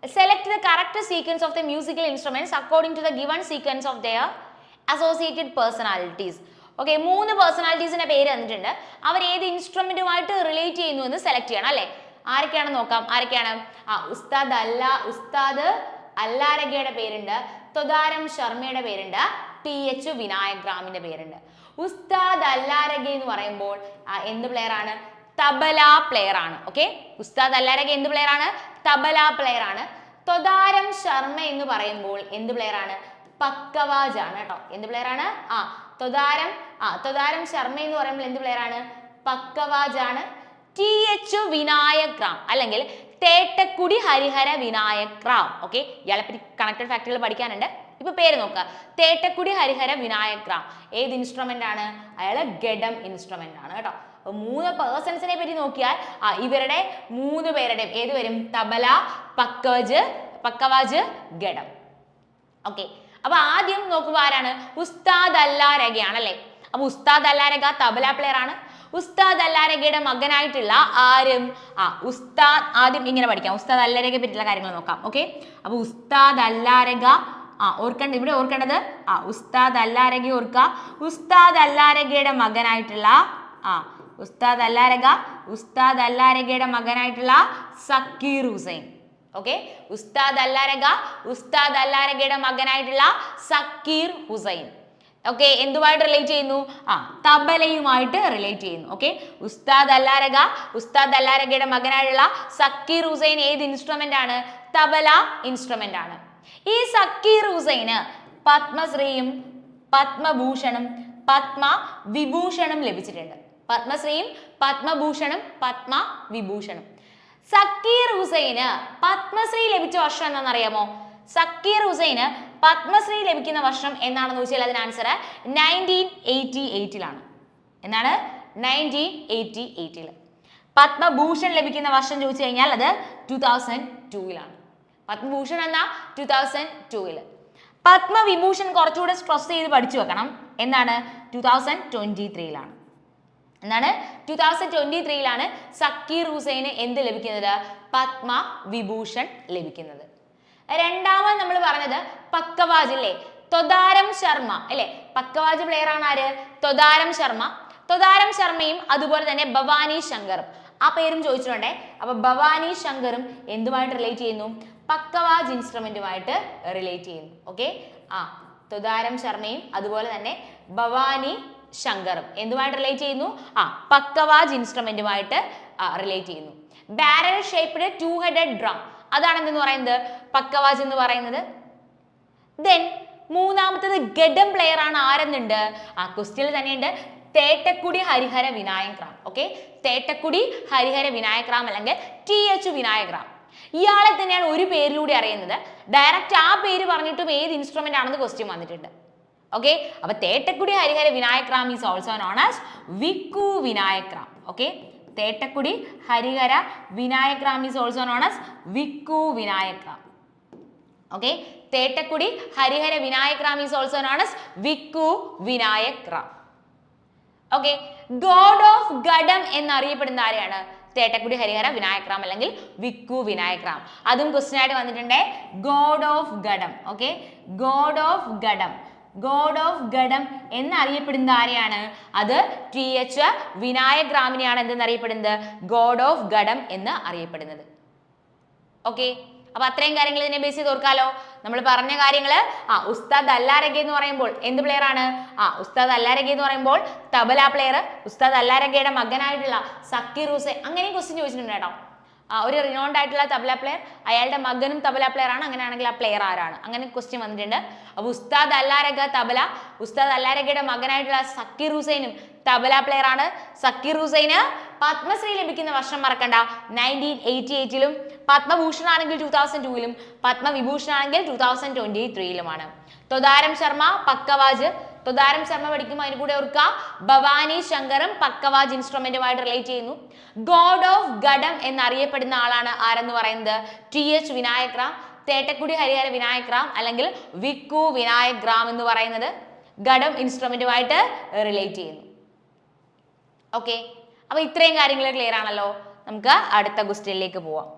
Select the correct sequence of the musical instruments according to the given sequence of their associated personalities. Okay, 3 പേഴ്സണാലിറ്റീസിന്റെ പേര് തന്നിട്ടുണ്ട്. അവർ ഏത് ഇൻസ്ട്രുമെന്റുമായിട്ട് റിലേറ്റ് ചെയ്യുന്നു എന്ന് സെലക്ട് ചെയ്യണം അല്ലേ? ആരൊക്കെയാണെന്ന് നോക്കാം. ആരൊക്കെയാണ്? ഉസ്താദ് അല്ലാരഗയുടെ പേരുണ്ട്, തൊദാരം ശർമ്മയുടെ പേരുണ്ട്, TH വിനായക് റാമിന്റെ പേരുണ്ട്. ഉസ്താദ് അല്ലാരഗ എന്ന് പറയുമ്പോൾ എന്ത് പ്ലെയർ ആണ്? തബല പ്ലെയർ ആണ്. ഓക്കെ, ഉസ്താദ് അല്ലാരഗ എന്ത് പ്ലെയർ ആണ്? തബല പ്ലെയർ ആണ്. തൊദാരം ശർമ്മ എന്ന് പറയുമ്പോൾ എന്ത് പ്ലെയർ ആണ്? പക്കവാജ് ആണ് കേട്ടോ. എന്ത് പ്ലെയർ ആണ്? തൊദാരം ശർമ്മ എന്ന് പറയുമ്പോൾ എന്ത് പ്ലെയർ ആണ്? പക്കവാജ് ആണ്. TH വിനായക് റാം അല്ലെങ്കിൽ തേട്ടക്കുടി ഹരിഹര വിനായക് റാം. ഓക്കെ, ഇയാളെ പറ്റി കണക്റ്റഡ് ഫാക്ടറികൾ പഠിക്കാനുണ്ട്. ഇപ്പൊ പേര് നോക്കുക, തേട്ടക്കുടി ഹരിഹര വിനായക് റാം. ഏത് ഇൻസ്ട്രുമെന്റ് ആണ്? അയാള് ഗഡം ഇൻസ്ട്രുമെന്റ് ആണ് കേട്ടോ. 3 പേഴ്സൺസിനെ പറ്റി നോക്കിയാൽ ഇവരുടെ 3 പേരുടെയും ഏത് വരും? തബല, പക്കവാജ്, ഗഡം. ഓക്കെ, അപ്പൊ ആദ്യം നോക്കുമ്പോൾ ആരാണ്? ഉസ്താദ് അല്ലാരഗയാണ് അല്ലേ? അപ്പൊ ഉസ്താദ് അല്ലാരഗ തബല പ്ലെയർ ആണ്. ഉസ്താദ് അല്ലാരഗയുടെ മകനായിട്ടുള്ള ആരും ഉസ്താദ്, ആദ്യം ഇങ്ങനെ പഠിക്കാം. ഉസ്താദ് അല്ലാരഗയെ പറ്റിയുള്ള കാര്യങ്ങൾ നോക്കാം. ഓക്കെ, അപ്പൊ ഉസ്താദ് അല്ലാരഗ ഓർക്കേണ്ട, ഇവിടെ ഓർക്കേണ്ടത് ഉസ്താദ് അല്ലാരഗ ഓർക്കുക. ഉസ്താദ് അല്ലാരഗയുടെ മകനായിട്ടുള്ള ഉസ്താദ് അല്ലാരഗയുടെ മകനായിട്ടുള്ള സക്കീർ ഹുസൈൻ. ഓക്കെ, ഉസ്താദ് അല്ലാരഗയുടെ മകനായിട്ടുള്ള സക്കീർ ഹുസൈൻ. ഓക്കെ, എന്തുമായിട്ട് റിലേറ്റ് ചെയ്യുന്നു? തബലയുമായിട്ട് റിലേറ്റ് ചെയ്യുന്നു. ഓക്കെ, ഉസ്താദ് അല്ലാരഗയുടെ മകനായിട്ടുള്ള സക്കീർ ഹുസൈൻ ഏത് ഇൻസ്ട്രുമെന്റ് ആണ്? തബല ഇൻസ്ട്രുമെന്റ് ആണ്. ഈ സക്കീർ ഹുസൈന് പത്മശ്രീയും പത്മഭൂഷണും പത്മവിഭൂഷണും ലഭിച്ചിട്ടുണ്ട്. പത്മശ്രീയും പത്മഭൂഷണും പത്മവിഭൂഷണും. സക്കീർ ഹുസൈന് പത്മശ്രീ ലഭിച്ച വർഷം എന്താണെന്നറിയാമോ? സക്കീർ ഹുസൈന് പത്മശ്രീ ലഭിക്കുന്ന വർഷം എന്നാണെന്ന് ചോദിച്ചാൽ അതിന് ആൻസർ 1988 എന്നാണ്? 1988. പത്മഭൂഷൺ ലഭിക്കുന്ന വർഷം ചോദിച്ചു കഴിഞ്ഞാൽ അത് 2002 പത്മഭൂഷൺ എന്ന 2002. പത്മവിഭൂഷൺ കുറച്ചുകൂടെ സ്ട്രെസ് ചെയ്ത് പഠിച്ചു വെക്കണം. എന്താണ്? 2023 എന്താണ്? 2023 സക്കീർ ഹുസൈന് എന്ത് ലഭിക്കുന്നത്? പത്മവിഭൂഷൺ ലഭിക്കുന്നത്. രണ്ടാമത് നമ്മൾ പറഞ്ഞത് പക്കവാജ് അല്ലേ? തൊദാരം ശർമ്മ അല്ലേ? പക്കവാജ് പ്ലെയർ ആണ് ആര്? തൊദാരം ശർമ്മയും അതുപോലെ തന്നെ ഭവാനി ശങ്കറും. ആ പേരും ചോദിച്ചിട്ടുണ്ടേ. അപ്പൊ ഭവാനി ശങ്കറും എന്തുമായിട്ട് റിലേറ്റ് ചെയ്യുന്നു? പക്കവാജ് ഇൻസ്ട്രുമെന്റുമായിട്ട് റിലേറ്റ് ചെയ്യുന്നു. ഓക്കെ, തൊദാരം ശർമ്മയും അതുപോലെ തന്നെ ഭവാനി ശങ്കറും എന്തുമായിട്ട് റിലേറ്റ് ചെയ്യുന്നു? പക്കവാജ് ഇൻസ്ട്രുമെന്റുമായിട്ട് റിലേറ്റ് ചെയ്യുന്നു. ബാരൽ ഷേപ്ഡ് 2-headed ഡ്രം, അതാണ് എന്തെന്ന് പറയുന്നത്? പക്കവാജ് എന്ന് പറയുന്നത്. ദെൻ മൂന്നാമത്തത് ഗഡം പ്ലെയർ ആണ്. ആരെന്നുണ്ട്? ക്വസ്റ്റ്യനിൽ തന്നെയുണ്ട്, തേട്ടക്കുടി ഹരിഹര വിനായക് റാം. ഓക്കെ, തേട്ടക്കുടി ഹരിഹര വിനായക് റാം അല്ലെങ്കിൽ TH വിനായക് റാം. ഇയാളെ തന്നെയാണ് ഒരു പേരിലൂടെ അറിയുന്നത്. ഡയറക്റ്റ് ആ പേര് പറഞ്ഞിട്ടും ഏത് ഇൻസ്ട്രുമെന്റ് ആണെന്ന് ക്വസ്റ്റ്യൻ വന്നിട്ടുണ്ട്. ഓക്കെ, അപ്പൊ Thetakudi Harihara Vinayakram is also known as Vikku Vinayakram. Okay, Thetakudi Harihara Vinayakram is also known as Vikku Vinayakram. Okay, Thetakudi Harihara Vinayakram is also known as Vikku Vinayakram. Okay, god of ghatam എന്നറിയപ്പെടുന്ന ആരെയാണ്? തേട്ടക്കുടി ഹരിഹര വിനായക് റാം അല്ലെങ്കിൽ വിക്കു വിനായക് റാം. അതും ക്വസ്റ്റ്യൻ ആയിട്ട് വന്നിട്ടുണ്ട്. God of ghatam. Okay, god of ghatam, god of ghatam എന്നറിയപ്പെടുന്ന ആരെയാണ്? അത് TH Vinayak റാമിനെയാണ് എന്തെന്നറിയപ്പെടുന്നത്? ഗോഡ് ഓഫ് ഗഡം എന്ന് അറിയപ്പെടുന്നത്. ഓക്കെ, അപ്പൊ അത്രയും കാര്യങ്ങൾ ഇതിനെ ബേസ് ചെയ്ത് ഓർക്കാലോ. നമ്മൾ പറഞ്ഞ കാര്യങ്ങള് ഉസ്താദ് അല്ലാരഗെ എന്ന് പറയുമ്പോൾ എന്ത് പ്ലെയർ ആണ്? ഉസ്താദ് അല്ലാരഗെ എന്ന് പറയുമ്പോൾ തബല പ്ലെയർ. ഉസ്താദ് അല്ലാരഗയുടെ മകനായിട്ടുള്ള സക്കീർ ഹുസൈൻ, അങ്ങനെയും ക്വസ്റ്റ്യൻ ചോദിച്ചിട്ടുണ്ട് കേട്ടോ. ഒരു റിനോൺഡ് ആയിട്ടുള്ള തബല പ്ലെയർ, അയാളുടെ മകനും തബല പ്ലെയർ ആണ്. അങ്ങനെയാണെങ്കിൽ ആ പ്ലെയർ ആരാണ്? അങ്ങനെ ക്വസ്റ്റ്യൻ വന്നിട്ടുണ്ട്. അപ്പൊ ഉസ്താദ് അല്ലാരഗ തബല, ഉസ്താദ് അല്ലാരഗയുടെ മകനായിട്ടുള്ള സക്കീർ ഹുസൈനും തബല പ്ലെയർ ആണ്. സക്കീർ ഹുസൈന് പത്മശ്രീ ലഭിക്കുന്ന വർഷം മറക്കണ്ട, 1988-ലും പത്മഭൂഷൺ ആണെങ്കിൽ 2002-ലും പത്മവിഭൂഷൺ ആണെങ്കിൽ 2023-ലുമാണ്. തൊദാരം ശർമ്മ പക്കവാജ്, തൊദാരം ശർമ്മ പഠിക്കുമ്പോൾ അതിന് കൂടെ ഓർക്കുക ഭവാനി ശങ്കറും പക്കവാജ് ഇൻസ്ട്രുമെന്റുമായിട്ട് റിലേറ്റ് ചെയ്യുന്നു. ഗോഡ് ഓഫ് ഗഡം എന്നറിയപ്പെടുന്ന ആളാണ് ആരെന്ന് പറയുന്നത്? TH വിനായക് റാം. തേട്ടക്കുടി ഹരിഹര വിനായക് റാം അല്ലെങ്കിൽ വിക്കു വിനായക് റാം എന്ന് പറയുന്നത് ഗഡം ഇൻസ്ട്രുമെന്റുമായിട്ട് റിലേറ്റ് ചെയ്യുന്നു. ഓക്കെ, അപ്പൊ ഇത്രയും കാര്യങ്ങൾ ക്ലിയർ ആണല്ലോ. നമുക്ക് അടുത്ത ക്വസ്റ്റ്യനിലേക്ക് പോവാം.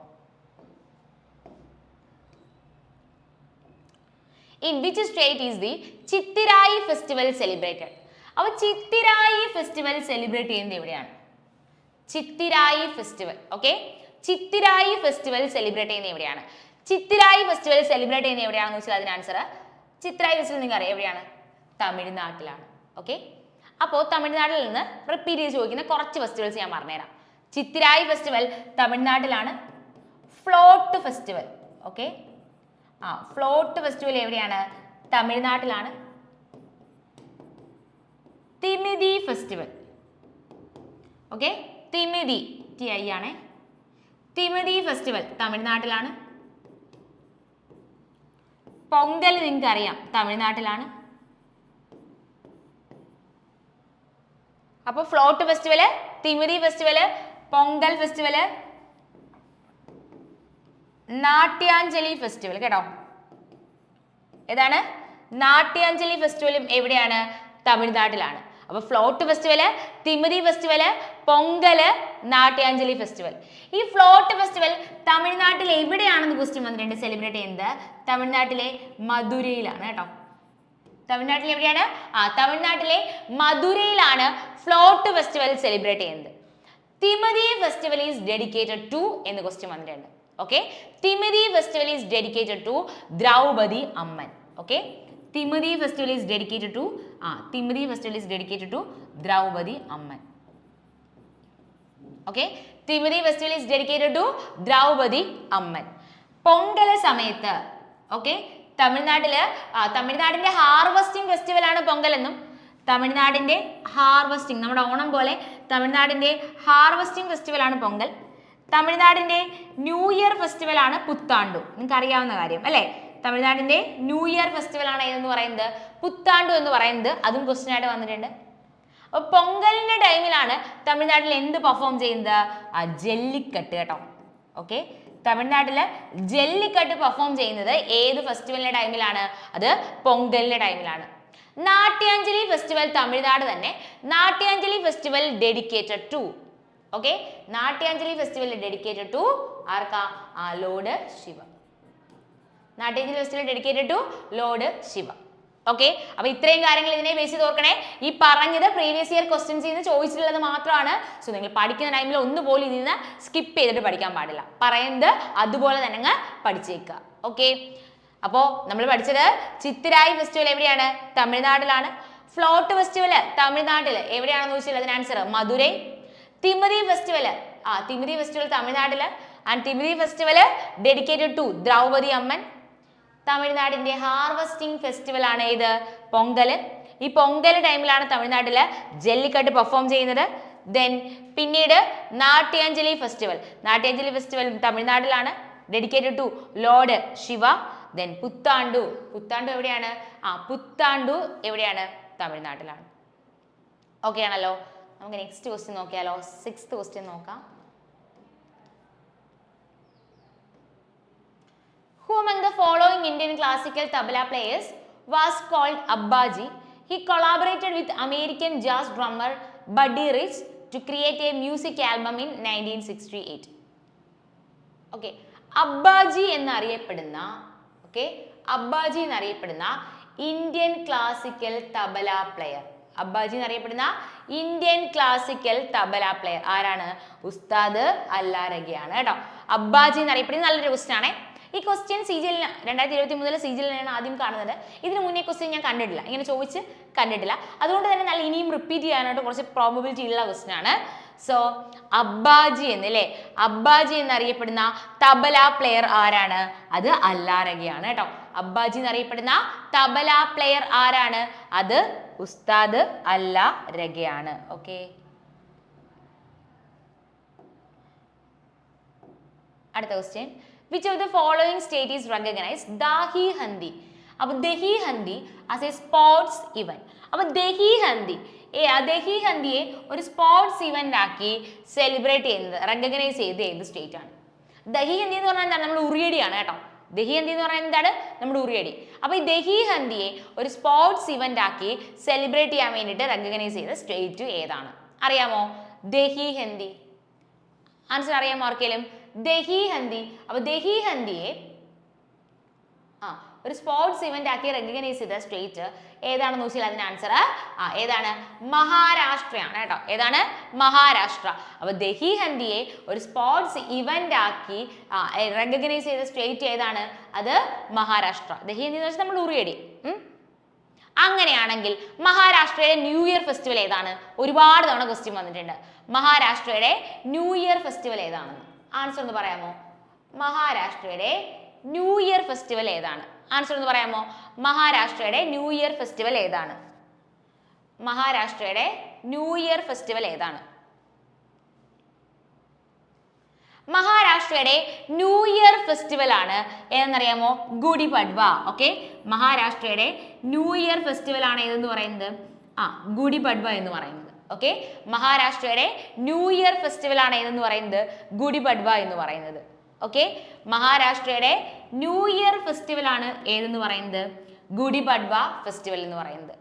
In which state is the Chithirai festival celebrated? അപ്പൊ ചിത്തിരായി ഫെസ്റ്റിവൽ സെലിബ്രേറ്റ് ചെയ്യുന്നത് എവിടെയാണ്? Chithirai festival. Okay, Chithirai festival celebrate ചെയ്യുന്നത് എവിടെയാണ്? ചിത്തിരായി ഫെസ്റ്റിവൽ സെലിബ്രേറ്റ് ചെയ്യുന്നത് എവിടെയാണെന്ന് വെച്ചാൽ അതിന് ആൻസർ ചിത്തിരായി ഫെസ്റ്റിവൽ നിങ്ങൾക്ക് അറിയാം എവിടെയാണ്? തമിഴ്നാട്ടിലാണ്. ഓക്കെ, അപ്പോൾ തമിഴ്നാട്ടിൽ നിന്ന് റിപ്പീറ്റ് ചെയ്ത് ചോദിക്കുന്ന കുറച്ച് ഫെസ്റ്റിവൽസ് ഞാൻ പറഞ്ഞുതരാം. ചിത്തിരായി ഫെസ്റ്റിവൽ തമിഴ്നാട്ടിലാണ്. Float festival, okay, float festival എവിടെയാണ്? തമിഴ്നാട്ടിലാണ്. Theemithi festival, okay, Theemithi TI ആണ്. തിമിതി ഫെസ്റ്റിവൽ തമിഴ്നാട്ടിലാണ്. പൊങ്കൽ നിങ്ങൾക്ക് അറിയാം തമിഴ്നാട്ടിലാണ്. അപ്പോൾ float festival, Theemithi festival, Pongal festival, Natyanjali festival കേട്ടോ. ഏതാണ്? നാട്യാഞ്ജലി ഫെസ്റ്റിവലും എവിടെയാണ്? തമിഴ്നാട്ടിലാണ്. അപ്പൊ float festival, Theemithi festival, Pongal, Natyanjali festival. ഈ ഫ്ലോട്ട് ഫെസ്റ്റിവൽ തമിഴ്നാട്ടിൽ എവിടെയാണെന്ന് ക്വസ്റ്റ്യൻ വന്നിട്ടുണ്ട് സെലിബ്രേറ്റ് ചെയ്യുന്നത്? തമിഴ്നാട്ടിലെ മധുരയിലാണ് കേട്ടോ. തമിഴ്നാട്ടിൽ എവിടെയാണ്? തമിഴ്നാട്ടിലെ മധുരയിലാണ് ഫ്ലോട്ട് ഫെസ്റ്റിവൽ സെലിബ്രേറ്റ് ചെയ്യുന്നത്. Theemithi festival is dedicated to എന്ന് ക്വസ്റ്റ്യൻ വന്നിട്ടുണ്ട്. Okay, Theemithi festival is dedicated to Draupadi Amman. Okay, Theemithi festival is dedicated to Theemithi festival is dedicated to Draupadi Amman. Okay, Theemithi festival is dedicated to Draupadi Amman. Pongal സമയത്ത്, ഓക്കെ, തമിഴ്നാടിന്റെ ഹാർവസ്റ്റിംഗ് ഫെസ്റ്റിവൽ ആണ് പൊങ്കൽ എന്നും, തമിഴ്നാടിന്റെ ഹാർവസ്റ്റിംഗ്, നമ്മുടെ ഓണം പോലെ തമിഴ്നാടിന്റെ ഹാർവസ്റ്റിംഗ് ഫെസ്റ്റിവൽ ആണ് പൊങ്കൽ. തമിഴ്നാടിന്റെ ന്യൂ ഇയർ ഫെസ്റ്റിവൽ ആണ് പുത്താണ്ടു. നിങ്ങൾക്ക് അറിയാവുന്ന കാര്യം അല്ലേ? തമിഴ്നാടിന്റെ ന്യൂ ഇയർ ഫെസ്റ്റിവൽ ആണ് ഏതെന്ന് പറയുന്നത്? പുത്താണ്ടു എന്ന് പറയുന്നത്. അതും ക്വസ്റ്റ്യൻ ആയിട്ട് വന്നിട്ടുണ്ട്. അപ്പോൾ പൊങ്കലിന്റെ ടൈമിലാണ് തമിഴ്നാട്ടിൽ എന്ത് പെർഫോം ചെയ്യുന്നത്? ജല്ലിക്കെട്ട് കേട്ടോ. ഓക്കെ, തമിഴ്നാട്ടില് ജല്ലിക്കെട്ട് പെർഫോം ചെയ്യുന്നത് ഏത് ഫെസ്റ്റിവലിന്റെ ടൈമിലാണ്? അത് പൊങ്കലിന്റെ ടൈമിലാണ്. നാട്യാഞ്ജലി ഫെസ്റ്റിവൽ തമിഴ്നാട് തന്നെ. Natyanjali festival dedicated to, okay, Natyanjali festival dedicated to ആർക്കാ? Lord Shiva. Natyanjali festival dedicated to lord Shiva. Okay, അപ്പൊ ഇത്രയും കാര്യങ്ങൾ ഇതിനെ ബേസ് ചെയ്ത് ഓർക്കണേ. ഈ പറഞ്ഞത് പ്രീവിയസ് ഇയർ ക്വസ്റ്റ്യൻസ് നിന്ന് ചോദിച്ചിട്ടുള്ളത് മാത്രമാണ്. സോ നിങ്ങൾ പഠിക്കുന്ന ടൈമിൽ ഒന്നുപോലും ഇതിൽ നിന്ന് സ്കിപ്പ് ചെയ്തിട്ട് പഠിക്കാൻ പാടില്ല. പറയുന്നത് അതുപോലെ തന്നെ പഠിച്ചേക്കുക. ഓക്കെ, അപ്പോൾ നമ്മൾ പഠിച്ചത് ചിത്തിരായി ഫെസ്റ്റിവൽ എവിടെയാണ്? തമിഴ്നാട്ടിലാണ്. ഫ്ലോട്ട് ഫെസ്റ്റിവൽ തമിഴ്നാട്ടിൽ എവിടെയാണെന്ന് ചോദിച്ചാൽ അതിന് answer Madurai. Theemithi festival Theemithi festival തമിഴ്നാട്ടിൽ. And Theemithi festival dedicated to Draupadi Amman. തമിഴ്നാടിന്റെ ഹാർവസ്റ്റിംഗ് ഫെസ്റ്റിവൽ ആണ് ഏത്? പൊങ്കൽ. ഈ പൊങ്കൽ ടൈമിലാണ് തമിഴ്നാട്ടിൽ ജല്ലിക്കെട്ട് പെർഫോം ചെയ്യുന്നത്. ദെൻ പിന്നീട് നാട്യാഞ്ജലി ഫെസ്റ്റിവൽ തമിഴ്നാട്ടിലാണ്, dedicated to lord Shiva. Then Puthandu. Puthandu എവിടെയാണ്? പുത്താണ്ടു എവിടെയാണ്? തമിഴ്നാട്ടിലാണ്. ഓക്കെ ആണല്ലോ. നമുക്ക് നെക്സ്റ്റ് ക്വസ്റ്റ്യൻ നോക്കിയാലോ. 6th ക്വസ്റ്റ്യൻ നോക്കാം. Who among the following Indian classical tabla players was called Abbaji? He collaborated with American jazz drummer Buddy Rich to create a music album in 1968. Okay, അബ്ബാജി എന്നറിയപ്പെടുന്ന അബ്ബാജി എന്നറിയപ്പെടുന്ന Indian classical tabla player. അബ്ബാജി എന്നറിയപ്പെടുന്ന Indian classical tabla player ആരാണ്? ഉസ്താദ് അല്ലാരഗയാണ് കേട്ടോ. അബ്ബാജി എന്നറിയപ്പെടുന്ന നല്ലൊരു question ആണേ. ഈ ക്വസ്റ്റ്യൻ CGL 2023 CGL ആദ്യം കാണുന്നത്. ഇതിന് മുന്നേ ക്വസ്റ്റ്യൻ ഞാൻ കണ്ടിട്ടില്ല, ഇങ്ങനെ ചോദിച്ച് കണ്ടിട്ടില്ല. അതുകൊണ്ട് തന്നെ നല്ല ഇനിയും റിപ്പീറ്റ് ചെയ്യാനായിട്ട് കുറച്ച് പ്രോബബിലിറ്റി ഉള്ള ക്വസ്റ്റ്യൻ ആണ്. സോ അബ്ബാജി എന്നല്ലേ, അബ്ബാജി എന്നറിയപ്പെടുന്ന തബല പ്ലെയർ ആരാണ്? അത് അല്ലാരഗയാണ് കേട്ടോ. അബ്ബാജി എന്നറിയപ്പെടുന്ന തബല പ്ലെയർ ആരാണ്? അത് ഉസ്താദ് അല്ലാരഗയാണ്. ഓക്കെ, അടുത്ത question. Which of the following state is recognized Dahi Handi? അപ്പോൾ Dahi Handi as a sports event. അപ്പോൾ ദഹി ഹന്തി ദഹി ഹന്തിയെ ഒരു സ്പോർട്സ് ഇവന്റ് ആക്കി സെലിബ്രേറ്റ് ചെയ്യുന്നത്, റെക്കഗ്നൈസ് ചെയ്ത് ഏത് സ്റ്റേറ്റ് ആണ്? ദഹി ഹന്തി എന്ന് പറഞ്ഞാൽ എന്താണ്? നമ്മുടെ ഉറിയടിയാണ് കേട്ടോ. ദഹി ഹന്തി എന്ന് പറയുന്നത് എന്താണ്? നമ്മുടെ ഉറിയടി. അപ്പോൾ ഈ ദഹി ഹന്തിയെ ഒരു സ്പോർട്സ് ഇവന്റ് ആക്കി സെലിബ്രേറ്റ് ചെയ്യാൻ വേണ്ടിയിട്ട് റെക്കഗ്നൈസ് ചെയ്ത സ്റ്റേറ്റ് ഏതാണ്? അറിയാമോ? ദഹി ഹന്തി ആൻസർ അറിയാമോ ആർക്കെങ്കിലും? ദഹി ഹന്തി. അപ്പോൾ ദഹി ഹന്തിയെ ഒരു സ്പോർട്സ് ഇവന്റ് ആക്കി റെക്കഗ്നൈസ് ചെയ്ത സ്റ്റേറ്റ് ഏതാണെന്ന് ചോദിച്ചാൽ അതിന് ആൻസർ ഏതാണ്? മഹാരാഷ്ട്രയാണ് കേട്ടോ. ഏതാണ്? മഹാരാഷ്ട്ര. അപ്പോൾ ദഹി ഹന്തിയെ ഒരു സ്പോർട്സ് ഇവന്റ് ആക്കി റെക്കഗ്നൈസ് ചെയ്ത സ്റ്റേറ്റ് ഏതാണ്? അത് മഹാരാഷ്ട്ര. ദഹി ഹന്തി എന്ന് വെച്ചാൽ നമ്മൾ ഉറിയടി. അങ്ങനെയാണെങ്കിൽ മഹാരാഷ്ട്രയുടെ ന്യൂ ഇയർ ഫെസ്റ്റിവൽ ഏതാണ്? ഒരുപാട് തവണ ക്വസ്റ്റ്യൻ വന്നിട്ടുണ്ട്. മഹാരാഷ്ട്രയുടെ ന്യൂ ഇയർ ഫെസ്റ്റിവൽ ഏതാണെന്ന് ആൻസർ ഒന്ന് പറയാമോ? മഹാരാഷ്ട്രയുടെ ന്യൂ ഇയർ ഫെസ്റ്റിവൽ ഏതാണ്? ആൻസർ ഒന്ന് പറയാമോ? മഹാരാഷ്ട്രയുടെ ന്യൂ ഇയർ ഫെസ്റ്റിവൽ ഏതാണ്? മഹാരാഷ്ട്രയുടെ ന്യൂ ഇയർ ഫെസ്റ്റിവൽ ഏതാണ്? മഹാരാഷ്ട്രയുടെ ന്യൂ ഇയർ ഫെസ്റ്റിവൽ ആണ് ഏതെന്നറിയാമോ? ഗുഡി പഡ്വ. ഓക്കെ, മഹാരാഷ്ട്രയുടെ ന്യൂ ഇയർ ഫെസ്റ്റിവൽ ആണ് ഏതെന്ന് പറയുന്നത്? ഗുഡി പഡ്വ എന്ന് പറയുന്നത്. ഓക്കെ, മഹാരാഷ്ട്രയുടെ ന്യൂ ഇയർ ഫെസ്റ്റിവൽ ആണ് ഏതെന്ന് പറയുന്നത്? ഗുഡി പഡ്വ എന്ന് പറയുന്നത്. ഓക്കെ, മഹാരാഷ്ട്രയുടെ ന്യൂ ഇയർ ഫെസ്റ്റിവൽ ആണ് ഏതെന്ന് പറയുന്നത്? ഗുഡി പഡ്വ ഫെസ്റ്റിവൽ എന്ന് പറയുന്നത്.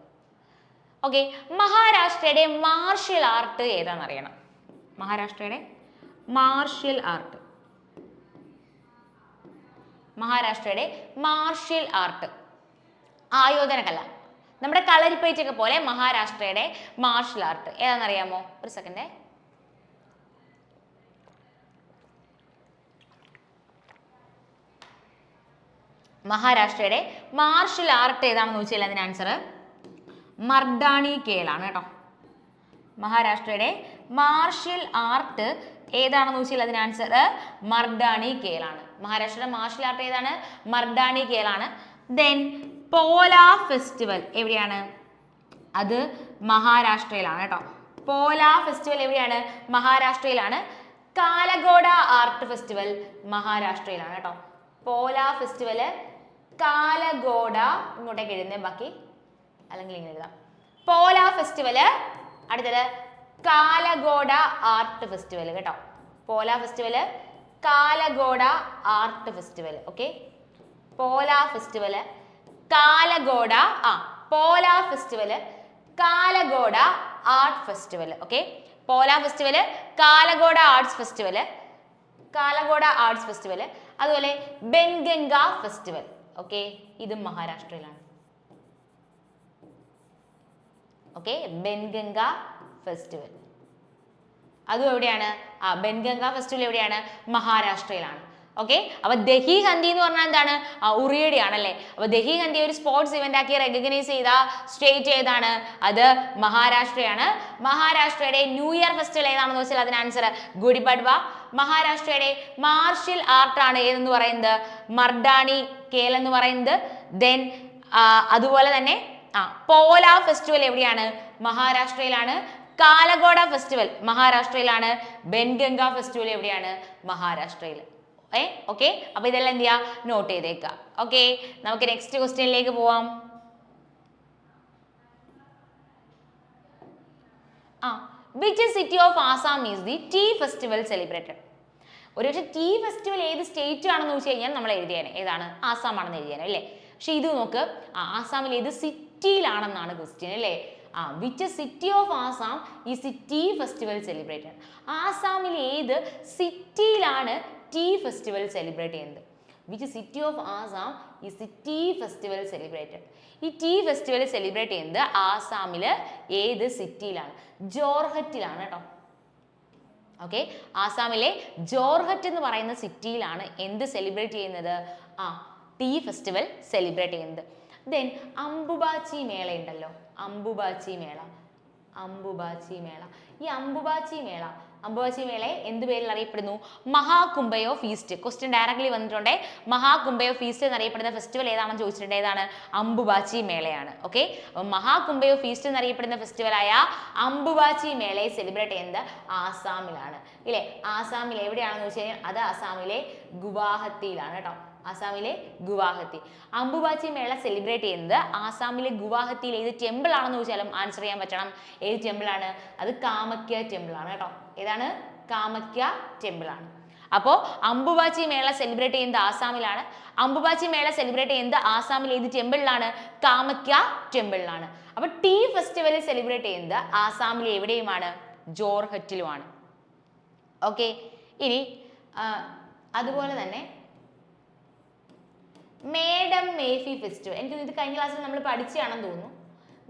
ഓക്കെ, മഹാരാഷ്ട്രയുടെ മാർഷ്യൽ ആർട്ട് ഏതാണെന്ന് അറിയണം. മഹാരാഷ്ട്രയുടെ മാർഷ്യൽ ആർട്ട്. മഹാരാഷ്ട്രയുടെ മാർഷ്യൽ ആർട്ട് ആയോധന കല, നമ്മുടെ കളരിപ്പയറ്റൊക്കെ പോലെ മഹാരാഷ്ട്രയുടെ മാർഷ്യൽ ആർട്ട് ഏതാണെന്നറിയാമോ? ഒരു സെക്കൻഡ്. മഹാരാഷ്ട്രയുടെ മാർഷ്യൽ ആർട്ട് ഏതാണെന്ന് ചോദിച്ചാൽ അതിന് ആൻസർ മർദാണി കേളാണ് കേട്ടോ. മഹാരാഷ്ട്രയുടെ മാർഷ്യൽ ആർട്ട് ഏതാണെന്ന് ചോദിച്ചാൽ അതിന് ആൻസർ മർദാണി കേളാണ്. മഹാരാഷ്ട്രയുടെ മാർഷ്യൽ ആർട്ട് ഏതാണ്? മർദാണി കേളാണ്. ദെൻ പോലാ ഫെസ്റ്റിവൽ എവിടെയാണ്? അത് മഹാരാഷ്ട്രയിലാണ് കേട്ടോ. പോലാ ഫെസ്റ്റിവൽ എവിടെയാണ്? മഹാരാഷ്ട്രയിലാണ്. കാലഗോഡ ആർട്ട് ഫെസ്റ്റിവൽ മഹാരാഷ്ട്രയിലാണ് കേട്ടോ. പോലാ ഫെസ്റ്റിവൽ കാലഗോഡ, ഇങ്ങോട്ടേക്ക് എഴുതുന്നേ ബാക്കി, അല്ലെങ്കിൽ ഇങ്ങനെ എഴുതാം. പോലാ ഫെസ്റ്റിവല്, അടുത്തത് കാലഗോഡ ആർട്ട് ഫെസ്റ്റിവൽ കേട്ടോ. Pola festival Kala Ghoda art festival. Okay, Pola festival Kala Ghoda Pola festival Kala Ghoda art festival. Okay, Pola festival Kala Ghoda arts festival, Kala Ghoda arts festival. അതുപോലെ ബെൻഗംഗ ഫെസ്റ്റിവൽ. ഓക്കെ, ഇത് മഹാരാഷ്ട്രയിലാണ്. ഓക്കെ, ബെൻഗംഗ ഫെസ്റ്റിവൽ അതും എവിടെയാണ്? ബെൻഗംഗ ഫെസ്റ്റിവൽ എവിടെയാണ്? മഹാരാഷ്ട്രയിലാണ്. ഓക്കെ, അപ്പൊ ദഹി ഹന്തി എന്ന് പറഞ്ഞാൽ എന്താണ്? ഉറിയടിയാണല്ലേ. അപ്പൊ ദഹി ഹന്തി ഒരു സ്പോർട്സ് ഇവന്റ് ആക്കി റെക്കഗ്നൈസ് ചെയ്ത സ്റ്റേറ്റ് ഏതാണ്? അത് മഹാരാഷ്ട്രയാണ്. മഹാരാഷ്ട്രയുടെ ന്യൂ ഇയർ ഫെസ്റ്റിവൽ ഏതാണെന്ന് വെച്ചാൽ അതിന് ആൻസർ ഗുഡി പഡ്വ. മഹാരാഷ്ട്രയുടെ മാർഷ്യൽ ആർട്ട് ആണ് ഏതെന്ന് പറയുന്നത്? മർദാണി കേൽ എന്ന് പറയുന്നത്. ദെൻ അതുപോലെ തന്നെ പോലാ ഫെസ്റ്റിവൽ എവിടെയാണ്? മഹാരാഷ്ട്രയിലാണ്. കാലഗോഡ ഫെസ്റ്റിവൽ മഹാരാഷ്ട്രയിലാണ്. ബെൻഗംഗ ഫെസ്റ്റിവൽ എവിടെയാണ്? മഹാരാഷ്ട്രയിൽ. ഓക്കെ, അപ്പൊ ഇതെല്ലാം എന്ത് ചെയ്യുക, നോട്ട് ചെയ്തേക്കുക. ഓക്കെ, നമുക്ക് നെക്സ്റ്റ് ക്വസ്റ്റ്യനിലേക്ക് പോവാം. Which city of Assam is the tea festival celebrated? ഒരുപക്ഷെ ടീ ഫെസ്റ്റിവൽ ഏത് സ്റ്റേറ്റ് ആണെന്ന് ചോദിച്ചു കഴിഞ്ഞാൽ നമ്മൾ എഴുതിയേനെ ഏതാണ്, ആസാം ആണെന്ന് എഴുതിയേനെ അല്ലേ. പക്ഷെ ഇത് നോക്ക്, ആസാമിൽ ഏത് സിറ്റിയിലാണെന്നാണ് ക്വസ്റ്റ്യൻ അല്ലേ. Which city of Assam is the tea festival celebrated? ആസാമിൽ ഏത് സിറ്റിയിലാണ് ടീ ഫെസ്റ്റിവൽ സെലിബ്രേറ്റ് ചെയ്യുന്നത്? Which city of Assam is the tea festival celebrated? ഈ ടീ ഫെസ്റ്റിവൽ സെലിബ്രേറ്റ് ചെയ്യുന്നത് ആസാമിൽ ഏത് സിറ്റിയിലാണ്? ജോർഹറ്റിലാണ് കേട്ടോ. ഓക്കെ, ആസാമിലെ ജോർഹറ്റ് എന്ന് പറയുന്ന സിറ്റിയിലാണ് എന്ത് സെലിബ്രേറ്റ് ചെയ്യുന്നത്? ടീ ഫെസ്റ്റിവൽ സെലിബ്രേറ്റ് ചെയ്യുന്നത്. ദെൻ അംബുബാച്ചി മേള ഉണ്ടല്ലോ, അംബുബാച്ചി മേള. ഈ അംബുബാച്ചി മേളയെ എന്ത് പേരിൽ അറിയപ്പെടുന്നു? മഹാകുംഭയോ ഫീസ്റ്റ്. ക്വസ്റ്റ്യൻ ഡയറക്ട്ലി വന്നിട്ടുണ്ടേ. മഹാകുംഭയോ ഫീസ്റ്റ് എന്നറിയപ്പെടുന്ന ഫെസ്റ്റിവൽ ഏതാണെന്ന് ചോദിച്ചിട്ടുണ്ട്. ഏതാണ്? അംബുബാച്ചി മേളയാണ്. ഓക്കെ, മഹാകുംഭയോ ഫീസ്റ്റ് എന്നറിയപ്പെടുന്ന ഫെസ്റ്റിവലായ അംബുബാച്ചി മേളയെ സെലിബ്രേറ്റ് ചെയ്യുന്നത് ആസാമിലാണ് ഇല്ലേ. ആസാമിൽ എവിടെയാണെന്ന് ചോദിച്ചു കഴിഞ്ഞാൽ അത് ആസാമിലെ ഗുവാഹത്തിയിലാണ് കേട്ടോ. ആസാമിലെ ഗുവാഹത്തി. അംബുബാച്ചി മേള സെലിബ്രേറ്റ് ചെയ്യുന്നത് ആസാമിലെ ഗുവാഹത്തിയിൽ ഏത് ടെമ്പിൾ ആണെന്ന് ചോദിച്ചാലും ആൻസർ ചെയ്യാൻ പറ്റണം. ഏത് ടെമ്പിൾ ആണ്? അത് കാമക്യ ടെമ്പിൾ ആണ് കേട്ടോ. ഏതാണ്? കാമക്യ ടെമ്പിൾ ആണ്. അപ്പോൾ അംബുബാച്ചി മേള സെലിബ്രേറ്റ് ചെയ്യുന്നത് ആസാമിലാണ്. അംബുബാച്ചി മേള സെലിബ്രേറ്റ് ചെയ്യുന്നത് ആസാമിൽ ഏത് ടെമ്പിളിലാണ്? കാമക്യ ടെമ്പിളിലാണ്. അപ്പൊ ടീ ഫെസ്റ്റിവൽ സെലിബ്രേറ്റ് ചെയ്യുന്നത് ആസാമിൽ എവിടെയുമാണ്? ജോർഹറ്റിലുമാണ്. ഓക്കെ, ഇനി അതുപോലെ തന്നെ മേഡം മേഫി ഫെസ്റ്റിവൽ, എനിക്ക് ഇത് കഴിഞ്ഞ ക്ലാസ്സിൽ നമ്മൾ പഠിച്ചാണെന്ന് തോന്നുന്നു.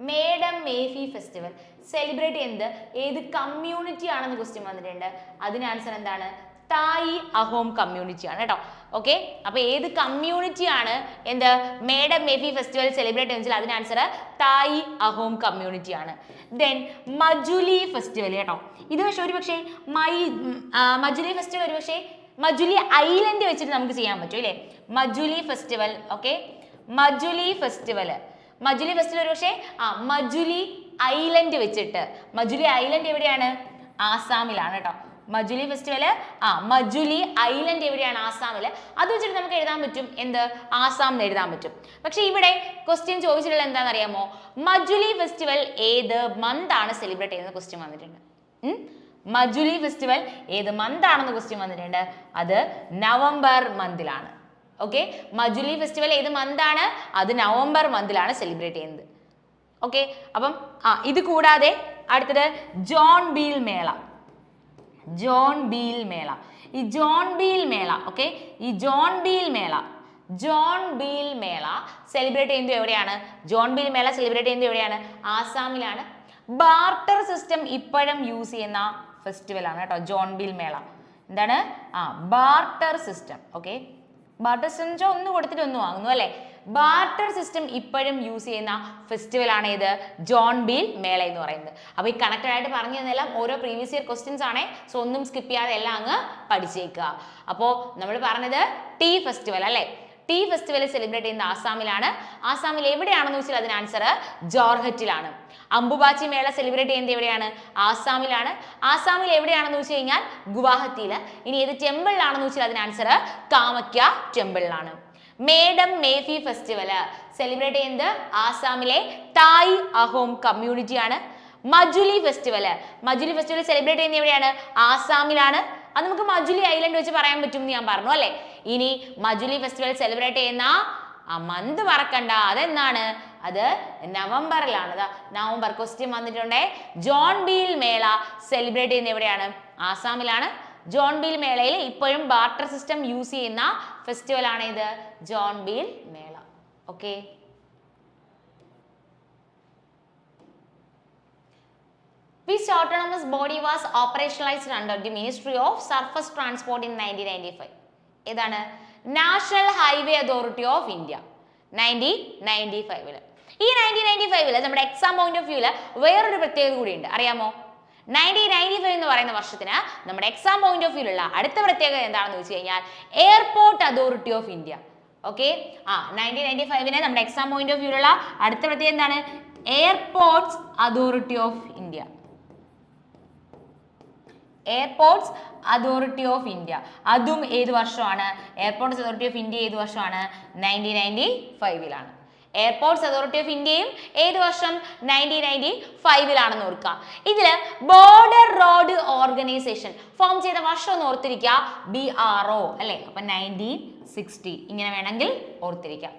മേഡം മേഫി ഫെസ്റ്റിവൽ സെലിബ്രേറ്റ് ചെയ്യുന്നത് ഏത് കമ്മ്യൂണിറ്റി ആണെന്ന് ക്വസ്റ്റ്യൻ വന്നിട്ടുണ്ട്. അതിന് ആൻസർ എന്താണ്? തായി അഹോം കമ്മ്യൂണിറ്റി ആണ് കേട്ടോ. ഓക്കെ, അപ്പൊ ഏത് കമ്മ്യൂണിറ്റി ആണ് എന്ത് മേഡം മേഫി ഫെസ്റ്റിവൽ സെലിബ്രേറ്റ് ചെയ്യുന്നത്? അതിന് ആൻസർ തായി അഹോം കമ്മ്യൂണിറ്റി ആണ്. ദെൻ മജുലി ഫെസ്റ്റിവൽ കേട്ടോ. ഇത് പക്ഷേ ഒരുപക്ഷെ മജുലി ഫെസ്റ്റിവൽ ഒരുപക്ഷെ മജുലി ഐലൻഡ് വെച്ചിട്ട് നമുക്ക് ചെയ്യാൻ പറ്റും അല്ലേ. Majuli festival. Okay, Majuli festival ഒരുപക്ഷെ മജുലി ഐലൻഡ് വെച്ചിട്ട്. മജുലി ഐലൻഡ് എവിടെയാണ്? ആസാമിലാണ് കേട്ടോ. മജുലി ഫെസ്റ്റിവൽ മജുലി ഐലൻഡ് എവിടെയാണ്? ആസാമില്. അത് വെച്ചിട്ട് നമുക്ക് എഴുതാൻ പറ്റും എന്ത്? ആസാം എന്ന് എഴുതാൻ പറ്റും. പക്ഷെ ഇവിടെ ക്വസ്റ്റ്യൻ ചോദിച്ചിട്ടുള്ള എന്താണെന്ന് അറിയാമോ? മജുലി ഫെസ്റ്റിവൽ ഏത് മന്ത് ആണ് സെലിബ്രേറ്റ് ചെയ്യുന്നത്? ക്വസ്റ്റ്യൻ വന്നിട്ടുണ്ട്. മജുലി ഫെസ്റ്റിവൽ ഏത് മന്ത് ആണെന്ന് ക്വസ്റ്റ്യൻ വന്നിട്ടുണ്ട്. അത് നവംബർ മന്തിലാണ്. ഓക്കെ, മജുലി ഫെസ്റ്റിവൽ ഏത് മന്ത് ആണ്? അത് നവംബർ മന്തിലാണ് സെലിബ്രേറ്റ് ചെയ്യുന്നത്. ഓക്കെ, അപ്പം ഇത് കൂടാതെ അടുത്തത് ജോൺ ബീൽ മേള. ഈ ജോൺ ബീൽ മേള ഓക്കെ, ഈ ജോൺ ബീൽ മേള സെലിബ്രേറ്റ് ചെയ്യുന്നത് എവിടെയാണ്? ജോൺ ബീൽ മേള സെലിബ്രേറ്റ് ചെയ്യുന്നത് എവിടെയാണ്? ആസാമിലാണ്. ബാർട്ടർ സിസ്റ്റം ഇപ്പോഴും യൂസ് ചെയ്യുന്ന ഫെസ്റ്റിവൽ ആണ് കേട്ടോ ജോൺ ബീൽ മേള. എന്താണ്? Barter system. Okay, barter system ഒന്ന് കൊടുത്തിട്ട് ഒന്ന് വാങ്ങുന്നു അല്ലേ. ബാർട്ടർ സിസ്റ്റം ഇപ്പോഴും യൂസ് ചെയ്യുന്ന ഫെസ്റ്റിവൽ ആണ് ഇത് ജോൺ ബീൽ മേള എന്ന് പറയുന്നത്. അപ്പോൾ ഈ കണക്റ്റഡ് ആയിട്ട് പറഞ്ഞു തന്നെല്ലാം ഓരോ പ്രീവിയസ് ഇയർ ക്വസ്റ്റ്യൻസ് ആണ്. സോ ഒന്നും സ്കിപ്പ് ചെയ്യാതെ എല്ലാം അങ്ങ് പഠിച്ചേക്കുക. അപ്പോൾ നമ്മൾ പറഞ്ഞത് ടീ ഫെസ്റ്റിവൽ അല്ലേ. ടീ ഫെസ്റ്റിവൽ സെലിബ്രേറ്റ് ചെയ്യുന്ന ആസാമിലാണ്. ആസാമിൽ എവിടെയാണെന്ന് ചോദിച്ചാൽ അതിന് ആൻസർ ജോർഹറ്റിലാണ്. അംബുബാച്ചി മേള സെലിബ്രേറ്റ് ചെയ്യുന്നത് എവിടെയാണ്? ആസാമിലാണ്. ആസാമിൽ എവിടെയാണെന്ന് വെച്ച് കഴിഞ്ഞാൽ ഗുവാഹത്തിയിൽ. ഇനി ഏത് ടെമ്പിളിലാണെന്ന് വെച്ചാൽ അതിന് answer Kamakhya ടെമ്പിളിലാണ്. Madam മേഫി festival celebrate ചെയ്യുന്നത് ആസാമിലെ തായ് അഹോം കമ്മ്യൂണിറ്റി ആണ്. മജുലി ഫെസ്റ്റിവൽ സെലിബ്രേറ്റ് ചെയ്യുന്നത് എവിടെയാണ്? ആസാമിലാണ്. അത് നമുക്ക് മജുലി ഐലൻഡ് വെച്ച് പറയാൻ പറ്റും എന്ന് ഞാൻ പറഞ്ഞു അല്ലേ. ഇനി മജുലി ഫെസ്റ്റിവൽ സെലിബ്രേറ്റ് ചെയ്യുന്ന മന്ത് മറക്കണ്ട, അതെന്താണ്? അത് നവംബറിലാണ്. നവംബർ ക്വസ്റ്റ്യൻ വന്നിട്ടുണ്ടേ. ജോൺ ബീൽ മേള സെലിബ്രേറ്റ് ചെയ്യുന്നത് എവിടെയാണ്? ആസാമിലാണ്. ജോൺ ബീൽ മേളയിൽ ഇപ്പോഴും ബാർട്ടർ സിസ്റ്റം യൂസ് ചെയ്യുന്ന ഫെസ്റ്റിവൽ ആണ് ഇത് Jonbeel Mela. Okay, which autonomous body was operationalized under the Ministry of Surface Transport in 1995? ഏതാണ്? National highway authority of India 1995. ഈ 1995 നമ്മുടെ എക്സാം പോയിന്റ് ഓഫ് വ്യൂല് വേറൊരു പ്രത്യേകത കൂടിയുണ്ട്, അറിയാമോ? 1995 എന്ന് പറയുന്ന വർഷത്തിന് നമ്മുടെ എക്സാം പോയിന്റ് ഓഫ് വ്യൂലുള്ള അടുത്ത പ്രത്യേകത എന്താണെന്ന് വെച്ച് കഴിഞ്ഞാൽ airport authority of India. Okay, 1995 നമ്മുടെ എക്സാം പോയിന്റ് ഓഫ് വ്യൂലുള്ള അടുത്ത പ്രത്യേകത എന്താണ്? Airports authority of India. Airports authority of India. അതും ഏത് വർഷമാണ്? എയർപോർട്ട്സ് അതോറിറ്റി ഓഫ് ഇന്ത്യ ഏത് വർഷമാണ്? 1995 എയർപോർട്ട്സ് അതോറിറ്റി ഓഫ് ഇന്ത്യയും ഏത് വർഷം? 1995 ഓർക്കുക. ഇതില് ബോർഡർ റോഡ് ഓർഗനൈസേഷൻ ഫോം ചെയ്ത വർഷം ഒന്ന് ഓർത്തിരിക്കുക, BRO അല്ലെ. അപ്പൊ 1960 ഇങ്ങനെ വേണമെങ്കിൽ ഓർത്തിരിക്കാം.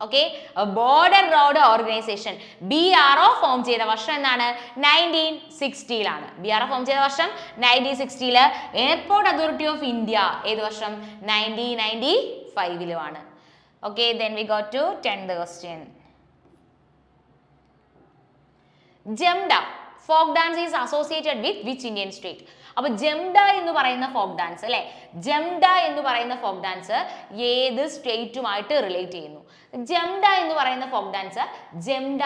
Okay, border road organisation BRO form ചെയ്ത വർഷം എന്നാണ്? 1960 BRO ഫോം ചെയ്ത വർഷം 1960. എയർപോർട്ട് അതോറിറ്റി ഓഫ് ഇന്ത്യ ഏത് വർഷം? 1995 Okay, then we got to 10th question. Jemda folk dance is associated with which Indian state? അപ്പോൾ ജംഡ എന്ന് പറയുന്ന ഫോക്ക് ഡാൻസ് അല്ലെ, ജംഡ എന്ന് പറയുന്ന ഫോക്ക് ഡാൻസ് ഏത് സ്റ്റേറ്റുമായിട്ട് റിലേറ്റ് ചെയ്യുന്നു? ജംഡ എന്ന് പറയുന്ന ഫോക്ക് ഡാൻസ് ജംഡ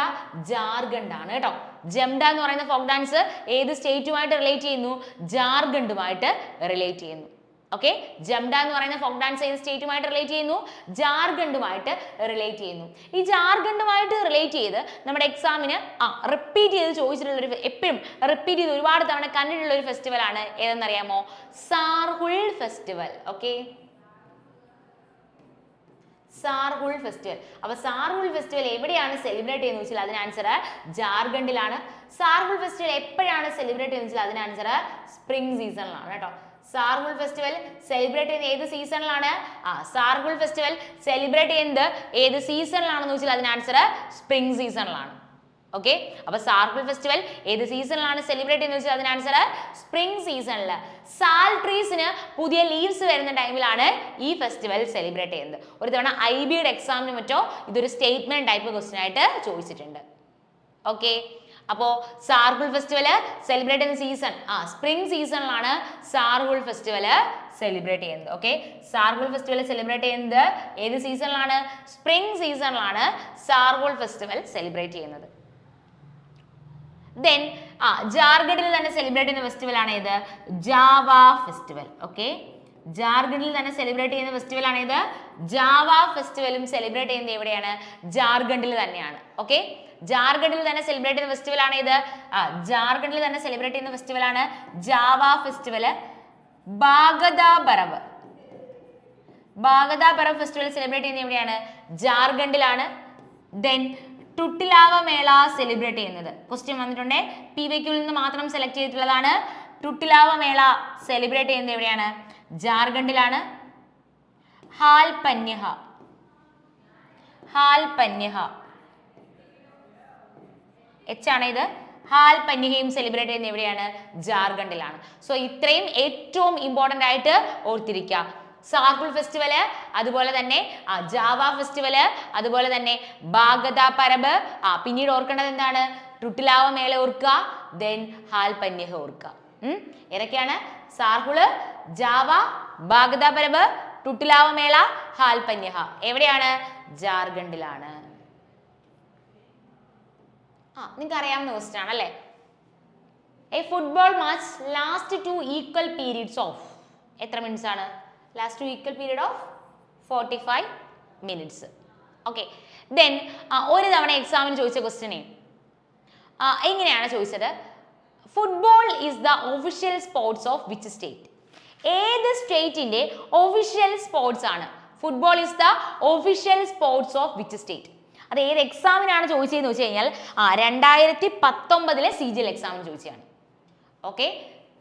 ജാർഖണ്ഡ് ആണ് കേട്ടോ. ജംഡ എന്ന് പറയുന്ന ഫോക്ക് ഡാൻസ് ഏത് സ്റ്റേറ്റുമായിട്ട് റിലേറ്റ് ചെയ്യുന്നു? ജാർഖണ്ഡുമായിട്ട് റിലേറ്റ് ചെയ്യുന്നു. ഓക്കെ, ജംഡ എന്ന് പറയുന്ന ഫോക്ക് ഡാൻസ് ഏത് സ്റ്റേറ്റുമായിട്ട് റിലേറ്റ് ചെയ്യുന്നു? ജാർഖണ്ഡുമായിട്ട് റിലേറ്റ് ചെയ്യുന്നു. ഈ ജാർഖണ്ഡുമായിട്ട് റിലേറ്റ് ചെയ്ത് നമ്മുടെ എക്സാമിന് റിപ്പീറ്റ് ചെയ്ത് ചോദിച്ചിട്ടുള്ള ഒരു, എപ്പോഴും റിപ്പീറ്റ് ചെയ്ത് ഒരുപാട് തവണ കണ്ടിട്ടുള്ള ഒരു ഫെസ്റ്റിവൽ ആണ് ഏതെന്നറിയാമോ? Sarhul festival. Okay, Sarhul festival. അപ്പൊ സാർഹുൾ ഫെസ്റ്റിവൽ എവിടെയാണ് സെലിബ്രേറ്റ് ചെയ്യുന്നത് വെച്ചാൽ അതിന് ആൻസർ ജാർഖണ്ഡിലാണ്. സാർഹുൾ ഫെസ്റ്റിവൽ എപ്പോഴാണ് സെലിബ്രേറ്റ് ചെയ്യുന്നത് വെച്ചാൽ അതിന് ആൻസർ സ്പ്രിംഗ് സീസണിലാണ് കേട്ടോ. സാർഹുൾ ഫെസ്റ്റിവൽ സെലിബ്രേറ്റ് ചെയ്യുന്ന ഏത് സീസണിലാണ്? സാർഹുൾ ഫെസ്റ്റിവൽ സെലിബ്രേറ്റ് ചെയ്യുന്നത് ഏത് സീസണിലാണെന്ന് വെച്ചാൽ അതിന് ആൻസർ സ്പ്രിംഗ് സീസണിലാണ്. ഓക്കെ, അപ്പൊ സാർഹുൾ ഫെസ്റ്റിവൽ ഏത് സീസണിലാണ് സെലിബ്രേറ്റ് ചെയ്യുന്നത് വെച്ചാൽ അതിന് ആൻസർ സ്പ്രിംഗ് സീസണിൽ. സാൽ ട്രീസിന് പുതിയ ലീവ്സ് വരുന്ന ടൈമിലാണ് ഈ ഫെസ്റ്റിവൽ സെലിബ്രേറ്റ് ചെയ്യുന്നത്. ഒരു തവണ IBയുടെ എക്സാമിന് മറ്റോ ഇതൊരു സ്റ്റേറ്റ്മെന്റ് ടൈപ്പ് ക്വസ്റ്റ്യൻ ആയിട്ട് ചോദിച്ചിട്ടുണ്ട്. ഓക്കെ, അപ്പോൾ സാർഹുൾ ഫെസ്റ്റിവൽ സെലിബ്രേറ്റ് ചെയ്യുന്ന സീസൺ സ്പ്രിംഗ് സീസണിലാണ് സാർഹുൾ ഫെസ്റ്റിവൽ സെലിബ്രേറ്റ് ചെയ്യുന്നത്. ഓക്കെ, സാർഹുൾ ഫെസ്റ്റിവൽ സെലിബ്രേറ്റ് ചെയ്യുന്നത് ഏത് സീസണിലാണ്? സ്പ്രിംഗ് സീസണിലാണ് സാർഹുൾ ഫെസ്റ്റിവൽ സെലിബ്രേറ്റ് ചെയ്യുന്നത്. ദെൻ ജാർഖണ്ഡിൽ തന്നെ സെലിബ്രേറ്റ് ചെയ്യുന്ന ഫെസ്റ്റിവൽ ആണ് ഏത്? Java festival. ഓക്കെ, ജാർഖണ്ഡിൽ തന്നെ സെലിബ്രേറ്റ് ചെയ്യുന്ന ഫെസ്റ്റിവൽ ആണ് ഏത്? ജാവ ഫെസ്റ്റിവലും സെലിബ്രേറ്റ് ചെയ്യുന്നത് എവിടെയാണ്? ജാർഖണ്ഡിൽ തന്നെയാണ്. ഓക്കെ, ജാർഖണ്ഡിൽ തന്നെ സെലിബ്രേറ്റ് ചെയ്യുന്ന ഫെസ്റ്റിവൽ ആണ് ഇത്. ജാർഖണ്ഡിൽ തന്നെ സെലിബ്രേറ്റ് ചെയ്യുന്ന ഫെസ്റ്റിവൽ ആണ് Jawa festival. Bhagta Parab, Bhagta Parab festival celebrate ചെയ്യുന്നത് എവിടെയാണ്? ജാർഖണ്ഡിലാണ്. ദെൻ ടുട്ടിലാവ മേള സെലിബ്രേറ്റ് ചെയ്യുന്നത് ക്വസ്റ്റ്യൻ വന്നിട്ടുണ്ട്, PYQൽ നിന്ന് മാത്രം സെലക്ട് ചെയ്തിട്ടുള്ളതാണ്. ടുട്ടിലാവ മേള സെലിബ്രേറ്റ് ചെയ്യുന്നത് എവിടെയാണ്? ജാർഖണ്ഡിലാണ്. ഹാൽ പന്യഹ, ഹാൽ പന്യഹ ആണ് ഇത്. ഹാൽ പന്യഹയും സെലിബ്രേറ്റ് ചെയ്യുന്നത് എവിടെയാണ്? ജാർഖണ്ഡിലാണ്. സോ ഇത്രയും ഏറ്റവും ഇമ്പോർട്ടന്റ് ആയിട്ട് ഓർത്തിരിക്കുക. സാർഹുൾ ഫെസ്റ്റിവല്, അതുപോലെ തന്നെ ജാവ ഫെസ്റ്റിവല്, അതുപോലെ തന്നെ ബാഗദ പരബ്, പിന്നീട് ഓർക്കേണ്ടത് എന്താണ്? ടുട്ടിലാവ മേള ഓർക്കുക, ദെൻ ഹാൽ പന്യഹ ഓർക്കുക. ഏതൊക്കെയാണ്? സാർഹുള്, ജാവ, ബാഗദ പരബ്, ടുട്ടിലാവ മേള, ഹാൽ പന്യഹ. എവിടെയാണ്? ജാർഖണ്ഡിലാണ്. നിങ്ങൾക്ക് അറിയാവുന്ന ക്വസ്റ്റ്യൻ ആണല്ലേ. A football match last 2 equal periods of എത്ര മിനിറ്റ്സ് ആണ്? Last 2 equal period of 45 minutes. Okay, then ഒരു തവണ എക്സാമിന് ചോദിച്ച ക്വസ്റ്റ്യനെ എങ്ങനെയാണ് ചോദിച്ചത്? Football is the official sports of which state? ഏത് സ്റ്റേറ്റിന്റെ ഒഫീഷ്യൽ സ്പോർട്സ് ആണ്? Football is the official sports of which state? അത് ഏത് എക്സാമിനാണ് ചോദിച്ചതെന്ന് വെച്ച് കഴിഞ്ഞാൽ 2019 CGL എക്സാമിന് ചോദിച്ചതാണ്. ഓക്കെ,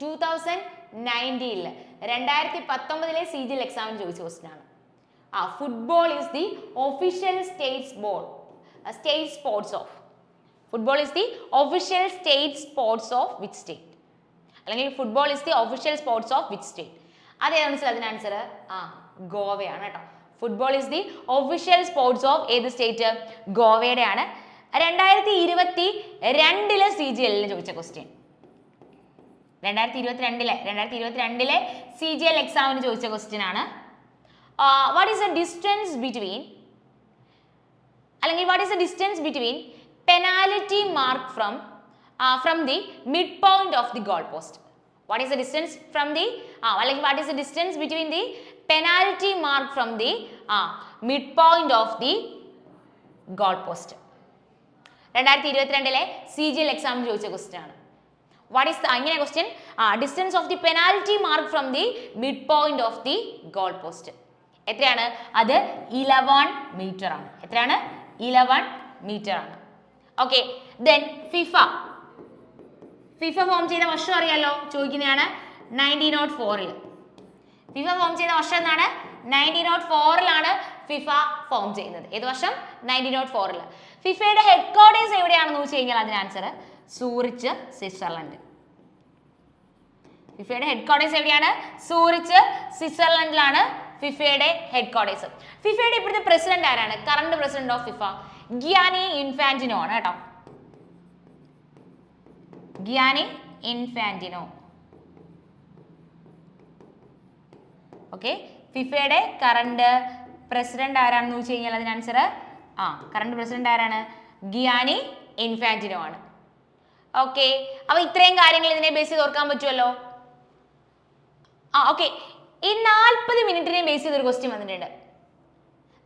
2019 2019 CGL എക്സാമിന് ചോദിച്ച ക്വസ്റ്റ്യൻ ആണ്. Football is the official state sports of, football is the official state sports of which state? അല്ലെങ്കിൽ football is the official sports of which state? അതേതാണെന്ന് വെച്ചാൽ അതിന് ആൻസർ ഗോവയാണ് കേട്ടോ. Football is the official sports of ഏത് state? ഗോവയുടെ ആണ്. 2022 CGL ചോദിച്ച ക്വസ്റ്റ്യൻ, 2022 CGL എക്സാമിന് ചോദിച്ച ക്വസ്റ്റ്യൻ ആണ്. What is the distance between, അല്ലെങ്കിൽ what is the distance between penalty mark from the mid point of the goal post? What is the distance from the like what is the distance between the penalty mark from the midpoint of the goal post? 2022 CGL എക്സാമിന് ചോദിച്ച question ആണ്. What is the അങ്ങനെ question? Distance of the penalty mark from the midpoint of the goal post. എത്രയാണ്? അത് 11 metre ആണ്. എത്രയാണ്? 11 metre ആണ്. Okay, then FIFA form ചെയ്ത വർഷം അറിയാലോ, ചോദിക്കുന്നതാണ് 1904. ഫിഫ ഫോം ചെയ്ത വർഷം എന്നാണ്? 1904 ഫിഫ ഫോം ചെയ്യുന്നത്. ഏത് വർഷം? 1904. ഫിഫയുടെ ഹെഡ് ക്വാർട്ടേഴ്സ് എവിടെയാണെന്ന് ചോദിച്ചു കഴിഞ്ഞാൽ അതിന് ആൻസർ സൂറിച്ച്, സ്വിറ്റ്സർലൻഡ്. ഫിഫയുടെ ഹെഡ് ക്വാർട്ടേഴ്സ് എവിടെയാണ്? സൂറിച്ച്, സ്വിറ്റ്സർലൻഡിലാണ് ഫിഫയുടെ ഹെഡ് ക്വാർട്ടേഴ്സ്. ഫിഫയുടെ ഇപ്പോഴത്തെ പ്രസിഡന്റ് ആരാണ്? Current president of FIFA Gianni Infantino ആണ് കേട്ടോ. Gianni Infantino. ഓക്കെ, ഫിഫയുടെ കറന്റ് പ്രസിഡന്റ് ആരാണെന്ന് ചോദിച്ചു കഴിഞ്ഞാൽ അതിന് ആൻസർ കറന്റ് പ്രസിഡന്റ് ആരാണ്? ഗിയാനി ഇൻഫാന്റിനോ ആണ്. ഓക്കെ, അപ്പൊ ഇത്രയും കാര്യങ്ങൾ ഇതിനെ ബേസ് ചെയ്ത് ഓർക്കാൻ പറ്റുമല്ലോ. ഓക്കെ, ഈ 40 മിനിറ്റിനെ ബേസ് ചെയ്തൊരു ക്വസ്റ്റ്യൻ വന്നിട്ടുണ്ട്.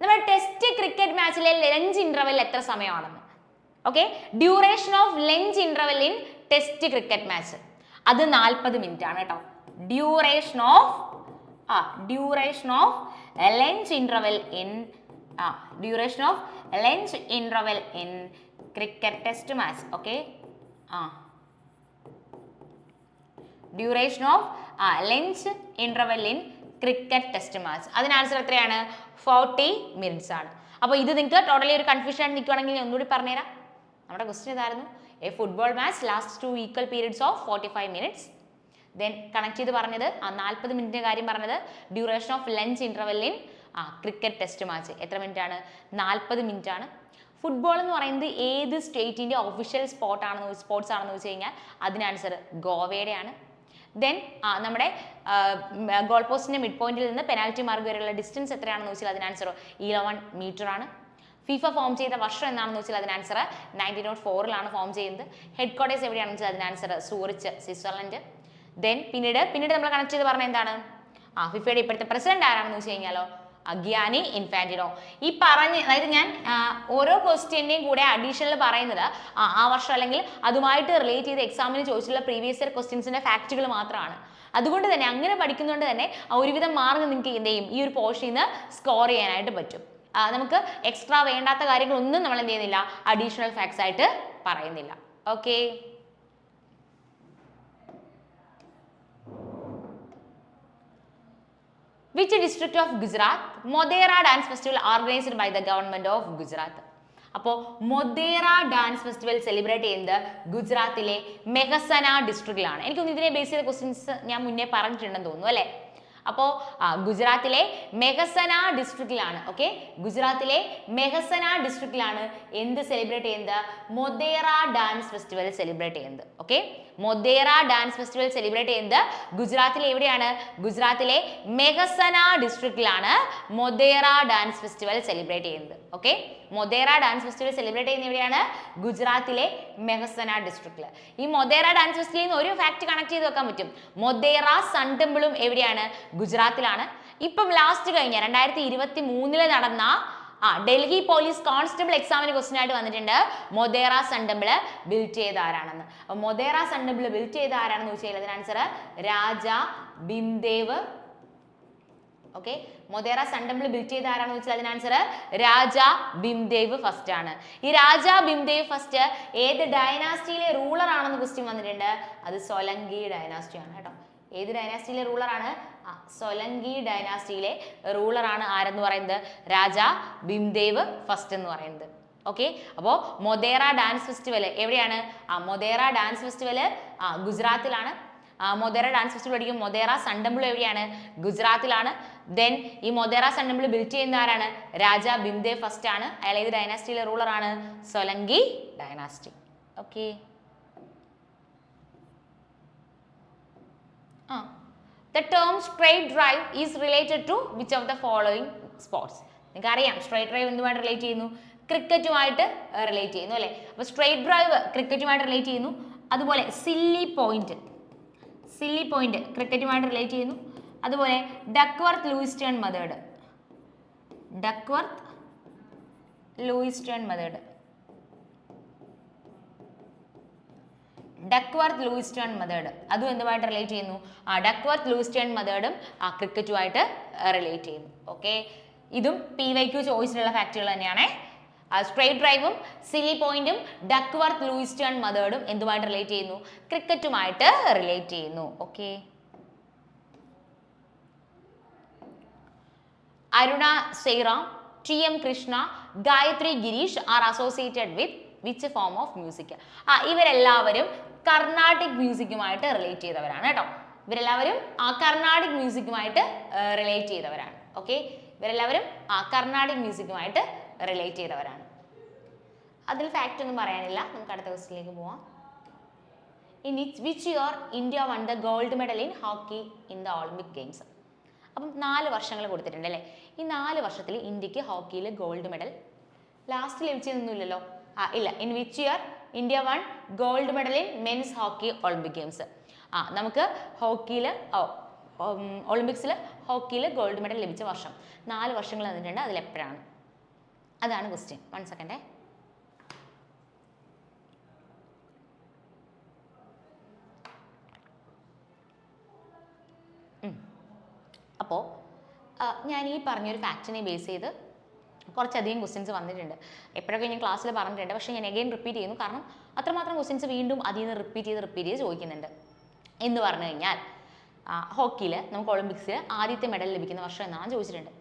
നമ്മുടെ ടെസ്റ്റ് ക്രിക്കറ്റ് മാച്ചിലെ ലഞ്ച് ഇന്റർവെൽ എത്ര സമയമാണെന്ന്. Okay, duration of lunch interval in test cricket match അത് 40 മിനിറ്റ് ആണ് കേട്ടോ. Duration of lunch interval in cricket test match. Okay, duration of lunch interval in cricket test match അതിന് answer എത്രയാണ്? 40 minutes ആണ്. അപ്പോൾ ഇത് നിങ്ങൾക്ക് ടോട്ടലി ഒരു കൺഫ്യൂഷൻ ആയിട്ട് നിൽക്കുകയാണെങ്കിൽ ഞാൻ ഒന്നുകൂടി പറഞ്ഞുതരാം. നമ്മുടെ ക്വസ്റ്റ്യൻ ഇതായിരുന്നു. A football match last 2 equal periods of 45 minutes. Then connect ചെയ്ത് പറഞ്ഞത് 40 മിനിറ്റിന്റെ കാര്യം പറഞ്ഞത് duration of lunch interval in cricket test match എത്ര മിനിറ്റ് ആണ്? 40 മിനിറ്റ് ആണ്. ഫുട്ബോൾ എന്ന് പറയുന്നത് ഏത് സ്റ്റേറ്റിന്റെ ഒഫീഷ്യൽ സ്പോർട്സ് ആണെന്ന് വെച്ച് കഴിഞ്ഞാൽ അതിന് ആൻസർ ഗോവയുടെയാണ്. ദെൻ നമ്മുടെ ഗോൾ പോസ്റ്റിന്റെ മിഡ് പോയിന്റിൽ നിന്ന് പെനാൽറ്റി മാർക്ക് വരെയുള്ള ഡിസ്റ്റൻസ് എത്രയാണെന്ന് വെച്ചാൽ അതിന് ആൻസർ 11 മീറ്റർ ആണ്. ഫിഫ ഫോം ചെയ്ത വർഷം എന്നാണെന്ന് വെച്ചാൽ അതിന് ആൻസർ 1904 ഫോം ചെയ്യുന്നത്. ഹെഡ് ക്വാർട്ടേഴ്സ് എവിടെയാണെന്ന് വെച്ചാൽ അതിന് ആൻസർ സൂറിച്ച്, സ്വിറ്റ്സർലൻഡ്. ദെൻ പിന്നീട് നമ്മൾ കണക്ട് ചെയ്ത് പറഞ്ഞ എന്താണ്? ഫിഫയുടെ ഇപ്പോഴത്തെ പ്രസിഡന്റ് ആരാണെന്ന് വെച്ച് കഴിഞ്ഞാലോ ഗിയാനി ഇൻഫാന്റിനോ. ഈ അതായത് ഞാൻ ഓരോ ക്വസ്റ്റ്യന്റെയും കൂടെ അഡീഷണൽ പറയുന്നത് ആ വർഷം അല്ലെങ്കിൽ അതുമായിട്ട് റിലേറ്റ് ചെയ്ത് എക്സാമിന് ചോദിച്ചിട്ടുള്ള പ്രീവിയസ് ഇയർ ക്വസ്റ്റ്യൻസിന്റെ ഫാക്റ്റുകൾ മാത്രമാണ്. അതുകൊണ്ട് തന്നെ അങ്ങനെ പഠിക്കുന്നതുകൊണ്ട് തന്നെ ഒരുവിധം മാർക്ക് നിങ്ങൾക്ക് എന്ത് ചെയ്യും? ഈ ഒരു പോർഷനിൽ നിന്ന് സ്കോർ ചെയ്യാനായിട്ട് പറ്റും. നമുക്ക് എക്സ്ട്രാ വേണ്ടാത്ത കാര്യങ്ങളൊന്നും നമ്മൾ എന്ത് ചെയ്യുന്നില്ല, അഡീഷണൽ ഫാക്ട്സ് ആയിട്ട് പറയുന്നില്ല. Okay, which district of Gujarat Modera dance festival organized by the government of Gujarat? അപ്പോൾ മൊദേറ ഡാൻസ് ഫെസ്റ്റിവൽ സെലിബ്രേറ്റ് ചെയ്യുന്നത് ഗുജറാത്തിലെ മെഹസന ഡിസ്ട്രിക്റ്റിലാണ്. എനിക്കൊന്ന് ഇതിനെ ബേസ് ചെയ്ത ക്വസ്റ്റ്യൻസ് ഞാൻ മുന്നേ പറഞ്ഞിട്ടുണ്ടെന്ന് തോന്നുന്നു അല്ലേ. അപ്പോൾ ഗുജറാത്തിലെ മെഹസന ഡിസ്ട്രിക്റ്റിലാണ്. ഓക്കെ, ഗുജറാത്തിലെ മെഹസന ഡിസ്ട്രിക്റ്റിലാണ് എന്ത് സെലിബ്രേറ്റ് ചെയ്യുന്നത്? മൊദേറ ഡാൻസ് ഫെസ്റ്റിവൽ സെലിബ്രേറ്റ് ചെയ്യുന്നത്. ഓക്കെ, മൊദേറ ഡാൻസ് ഫെസ്റ്റിവൽ സെലിബ്രേറ്റ് ചെയ്യുന്നത് ഗുജറാത്തിലെ എവിടെയാണ്? ഗുജറാത്തിലെ മെഹസന ഡിസ്ട്രിക്റ്റിലാണ് മൊദേറ ഡാൻസ് ഫെസ്റ്റിവൽ സെലിബ്രേറ്റ് ചെയ്യുന്നത്. ഓക്കെ, മൊദേറ ഡാൻസ് ഫെസ്റ്റിവൽ സെലിബ്രേറ്റ് ചെയ്യുന്നത് എവിടെയാണ്? ഗുജറാത്തിലെ മെഹസന ഡിസ്ട്രിക്റ്റിൽ. ഈ മൊദേറ ഡാൻസ് ഫെസ്റ്റിവലിൽ നിന്ന് ഒരു ഫാക്ട് കണക്ട് ചെയ്ത് വെക്കാൻ പറ്റും. മൊദേറ സൺ ടെമ്പിളും എവിടെയാണ്? ഗുജറാത്തിലാണ്. ഇപ്പം ലാസ്റ്റ് കഴിഞ്ഞ 2023 നടന്ന ഡൽഹി പോലീസ് കോൺസ്റ്റബിൾ എക്സാമിന് ക്വസ്റ്റ്യൻ ആയിട്ട് വന്നിട്ടുണ്ട് മൊദേറ സൺ ടെമ്പിൾ ബിൽഡ് ചെയ്ത ആരാണെന്ന്. മൊദേറ സൺ ടെമ്പിൾ ബിൽഡ് ചെയ്ത ആരാണെന്ന് ചോദിച്ചാൽ അതിന് ആൻസർ രാജ Bhimdev. Okay, മൊദേറ sun temple build ചെയ്ത ആരാണെന്ന് വെച്ചാൽ അതിന് ആൻസർ രാജ ഭീംദേവ് ഫസ്റ്റ് ആണ്. ഈ രാജ ഭീംദേവ് ഫസ്റ്റ് ഏത് ഡൈനാസ്റ്റിയിലെ റൂളർ ആണെന്ന് ക്വസ്റ്റ്യൻ വന്നിട്ടുണ്ട്. അത് സോലങ്കി ഡൈനാസ്റ്റി ആണ് കേട്ടോ. ഏത് ഡൈനാസ്റ്റിയിലെ റൂളറാണ്? സോലങ്കി ഡൈനാസ്റ്റിയിലെ റൂളറാണ് ആരെന്ന് പറയുന്നത്? രാജ ഭീംദേവ് ഫസ്റ്റ് എന്ന് പറയുന്നത്. ഓക്കെ, അപ്പോൾ മൊദേറ ഡാൻസ് ഫെസ്റ്റിവൽ എവിടെയാണ്? മൊദേറ ഡാൻസ് ഫെസ്റ്റിവൽ ഗുജറാത്തിലാണ്. മൊദേറ ഡാൻസ് ഫെസ്റ്റിവൽ പഠിക്കും. മൊദേറ സൺ ടെമ്പിൾ എവിടെയാണ്? ഗുജറാത്തിലാണ്. ദെൻ ഈ മൊദേറ സൺ ടെമ്പിൾ ബിൽഡ് ചെയ്യുന്ന ആരാണ്? രാജ ഭീംദേവ് ഫസ്റ്റ് ആണ്. അയാൾ ഏത് ഡൈനാസ്റ്റിയിലെ റൂളറാണ്? Solanki dynasty. Okay, the term straight drive is related to which of the following sports? നിങ്ങൾക്ക് അറിയാം സ്ട്രൈറ്റ് ഡ്രൈവ് എന്തുമായിട്ട് റിലേറ്റ് ചെയ്യുന്നു? ക്രിക്കറ്റുമായിട്ട് റിലേറ്റ് ചെയ്യുന്നു അല്ലേ. അപ്പോൾ സ്ട്രൈറ്റ് ഡ്രൈവ് ക്രിക്കറ്റുമായിട്ട് റിലേറ്റ് ചെയ്യുന്നു. അതുപോലെ സില്ലി പോയിന്റ് ക്രിക്കറ്റുമായിട്ട് റിലേറ്റ് ചെയ്യുന്നു. അതുപോലെ ഡക്വർത്ത് ലൂയിസ്റ്റേൺ മെത്തേഡ് ഡക്വർത്ത് ലൂയിസ്റ്റൺ മെത്തേഡ് അതും എന്തുമായിട്ട് റിലേറ്റ് ചെയ്യുന്നു? ഡക്വർത്ത് ലൂയിസ്റ്റൺ മെത്തേഡും ക്രിക്കറ്റുമായിട്ട് റിലേറ്റ് ചെയ്യുന്നു. ഓക്കെ, ഇതും PYQ ചോയ്സിലുള്ള ഫാക്റ്റുകൾ തന്നെയാണ്. സ്ട്രേറ്റ് ഡ്രൈവും സിലി പോയിന്റും ഡക്വർത്ത് ലൂയിസ്റ്റൺ മെത്തേഡും എന്തുമായിട്ട് റിലേറ്റ് ചെയ്യുന്നു? ക്രിക്കറ്റുമായിട്ട് റിലേറ്റ് ചെയ്യുന്നു. Okay, Aruna Sairam, TM Krishna, Gayathri Girish are associated with which form of music? ഇവരെല്ലാവരും കർണാട്ടിക് മ്യൂസിക്കുമായിട്ട് റിലേറ്റ് ചെയ്തവരാണ് കേട്ടോ. ഇവരെല്ലാവരും കർണാടിക് മ്യൂസിക്കുമായിട്ട് റിലേറ്റ് ചെയ്തവരാണ്. ഓക്കെ, ഇവരെല്ലാവരും കർണാടിക് മ്യൂസിക്കുമായിട്ട് റിലേറ്റ് ചെയ്തവരാണ്. അതിൽ ഫാക്റ്റ് ഒന്നും പറയാനില്ല. നമുക്ക് അടുത്ത ക്വസ്റ്റിലേക്ക് പോവാം. In which year India one the gold medal in hockey in the Olympic games? അപ്പം 4 വർഷങ്ങൾ കൊടുത്തിട്ടുണ്ട് അല്ലേ. ഈ 4 വർഷത്തിൽ ഇന്ത്യക്ക് ഹോക്കിയിൽ ഗോൾഡ് മെഡൽ ലാസ്റ്റ് ലഭിച്ചതൊന്നുമില്ലല്ലോ. ഇല്ല. In which year India won gold medal in men's hockey olympic games? നമുക്ക് ഹോക്കിയിൽ ഒളിമ്പിക്സിൽ ഹോക്കിയിൽ ഗോൾഡ് മെഡൽ ലഭിച്ച വർഷം 4 വർഷങ്ങൾ തന്നിട്ടുണ്ട്. അതിലെപ്പോഴാണ്? അതാണ് ക്വസ്റ്റ്യൻ. 1 സെക്കൻഡേ. അപ്പോൾ ഞാൻ ഈ പറഞ്ഞൊരു ഫാക്റ്റിനെ ബേസ് ചെയ്ത് കുറച്ചധികം ക്വസ്റ്റ്യൻസ് വന്നിട്ടുണ്ട്. എപ്പോഴൊക്കെ ഞാൻ ക്ലാസ്സിൽ പറഞ്ഞിട്ടുണ്ട്, പക്ഷേ ഞാൻ അഗൈൻ റിപ്പീറ്റ് ചെയ്യുന്നു. കാരണം അത്രമാത്രം ക്വസ്റ്റ്യൻസ് വീണ്ടും അതിൽ നിന്ന് റിപ്പീറ്റ് ചെയ്ത് ചോദിക്കുന്നുണ്ട്. എന്ന് പറഞ്ഞു കഴിഞ്ഞാൽ ഹോക്കിയിൽ നമുക്ക് ഒളിമ്പിക്സിൽ ആദ്യത്തെ മെഡൽ ലഭിക്കുന്ന വർഷം എന്നാണ് ചോദിച്ചിട്ടുണ്ട്.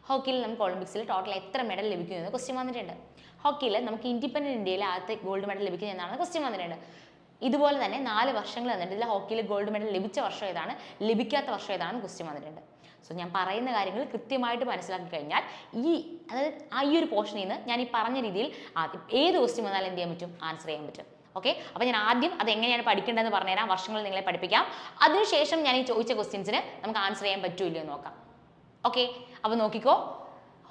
ഹോക്കിയിൽ നമുക്ക് ഒളിമ്പിക്സിൽ ടോട്ടൽ എത്ര മെഡൽ ലഭിക്കുമെന്ന് ക്വസ്റ്റ്യൻ വന്നിട്ടുണ്ട്. ഹോക്കിയിൽ നമുക്ക് ഇൻഡിപെൻഡൻറ്റ് ഇന്ത്യയിൽ ആദ്യത്തെ ഗോൾഡ് മെഡൽ ലഭിക്കുന്നത് എന്നാണ് ക്വസ്റ്റ്യൻ വന്നിട്ടുണ്ട്. ഇതുപോലെ തന്നെ 4 വർഷങ്ങൾ തന്നിട്ട് ഇതിൽ ഹോക്കിയിൽ ഗോൾഡ് മെഡൽ ലഭിച്ച വർഷം ഏതാണ്, ലഭിക്കാത്ത വർഷം ഏതാണെന്ന് ക്വസ്റ്റ്യൻ വന്നിട്ടുണ്ട്. സോ ഞാൻ പറയുന്ന കാര്യങ്ങൾ കൃത്യമായിട്ട് മനസ്സിലാക്കി കഴിഞ്ഞാൽ ഈ ഒരു പോർഷനിൽ നിന്ന് ഞാൻ ഈ പറഞ്ഞ രീതിയിൽ ഏത് ക്വസ്റ്റ്യൻ വന്നാലും എന്ത് ചെയ്യാൻ പറ്റും, ആൻസർ ചെയ്യാൻ പറ്റും. ഓക്കെ, അപ്പോൾ ഞാൻ ആദ്യം അത് എങ്ങനെയാണ് പഠിക്കേണ്ടതെന്ന് പറഞ്ഞുതരാം. വർഷങ്ങൾ നിങ്ങളെ പഠിപ്പിക്കാം. അതിനുശേഷം ഞാൻ ഈ ചോദിച്ച ക്വസ്റ്റ്യൻസിന് നമുക്ക് ആൻസർ ചെയ്യാൻ പറ്റൂല്ലോ എന്ന് നോക്കാം. ഓക്കെ, അപ്പോൾ നോക്കിക്കോ.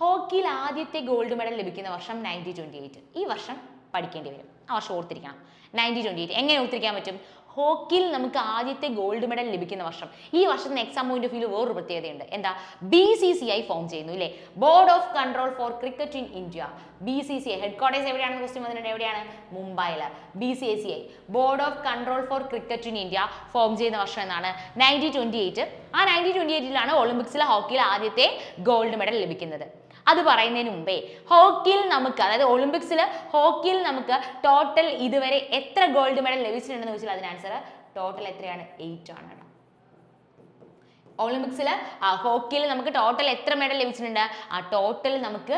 ഹോക്കിയിൽ ആദ്യത്തെ ഗോൾഡ് മെഡൽ ലഭിക്കുന്ന വർഷം 1928. ഈ വർഷം പഠിക്കേണ്ടി വരും. ആ വർഷം ഓർത്തിരിക്കണം. 1928 എങ്ങനെ ഓർത്തിരിക്കാൻ പറ്റും? ഹോക്കിയിൽ നമുക്ക് ആദ്യത്തെ ഗോൾഡ് മെഡൽ ലഭിക്കുന്ന വർഷം. ഈ വർഷത്തിന് എക്സാം പോയിന്റ് ഓഫ് വ്യൂ വേറൊരു പ്രത്യേകതയുണ്ട്. എന്താ? BCCI ഫോം ചെയ്യുന്നു ഇല്ലേ, board of control four cricket in India. BCCI head quarters എവിടെയാണെന്ന് ക്വസ്റ്റ്യൻ വന്നിട്ടുണ്ട്. എവിടെയാണ്? മുംബൈയിൽ. BCCI board of control four cricket in India form ചെയ്യുന്ന വർഷം എന്നാണ് 1928. ആ 1928 ഒളിമ്പിക്സിലെ ഹോക്കിയിൽ ആദ്യത്തെ ഗോൾഡ് മെഡൽ ലഭിക്കുന്നത്. അത് പറയുന്നതിന് മുമ്പേ ഹോക്കിയിൽ നമുക്ക്, അതായത് ഒളിമ്പിക്സിൽ ഹോക്കിയിൽ നമുക്ക് ടോട്ടൽ ഇതുവരെ എത്ര ഗോൾഡ് മെഡൽ ലഭിച്ചിട്ടുണ്ടെന്ന് ചോദിച്ചാൽ അതിന് ആൻസർ ടോട്ടൽ എത്രയാണ്? 8 ആണ്. ഒളിമ്പിക്സിൽ ഹോക്കിയിൽ നമുക്ക് ടോട്ടൽ എത്ര മെഡൽ ലഭിച്ചിട്ടുണ്ട്? ടോട്ടൽ നമുക്ക്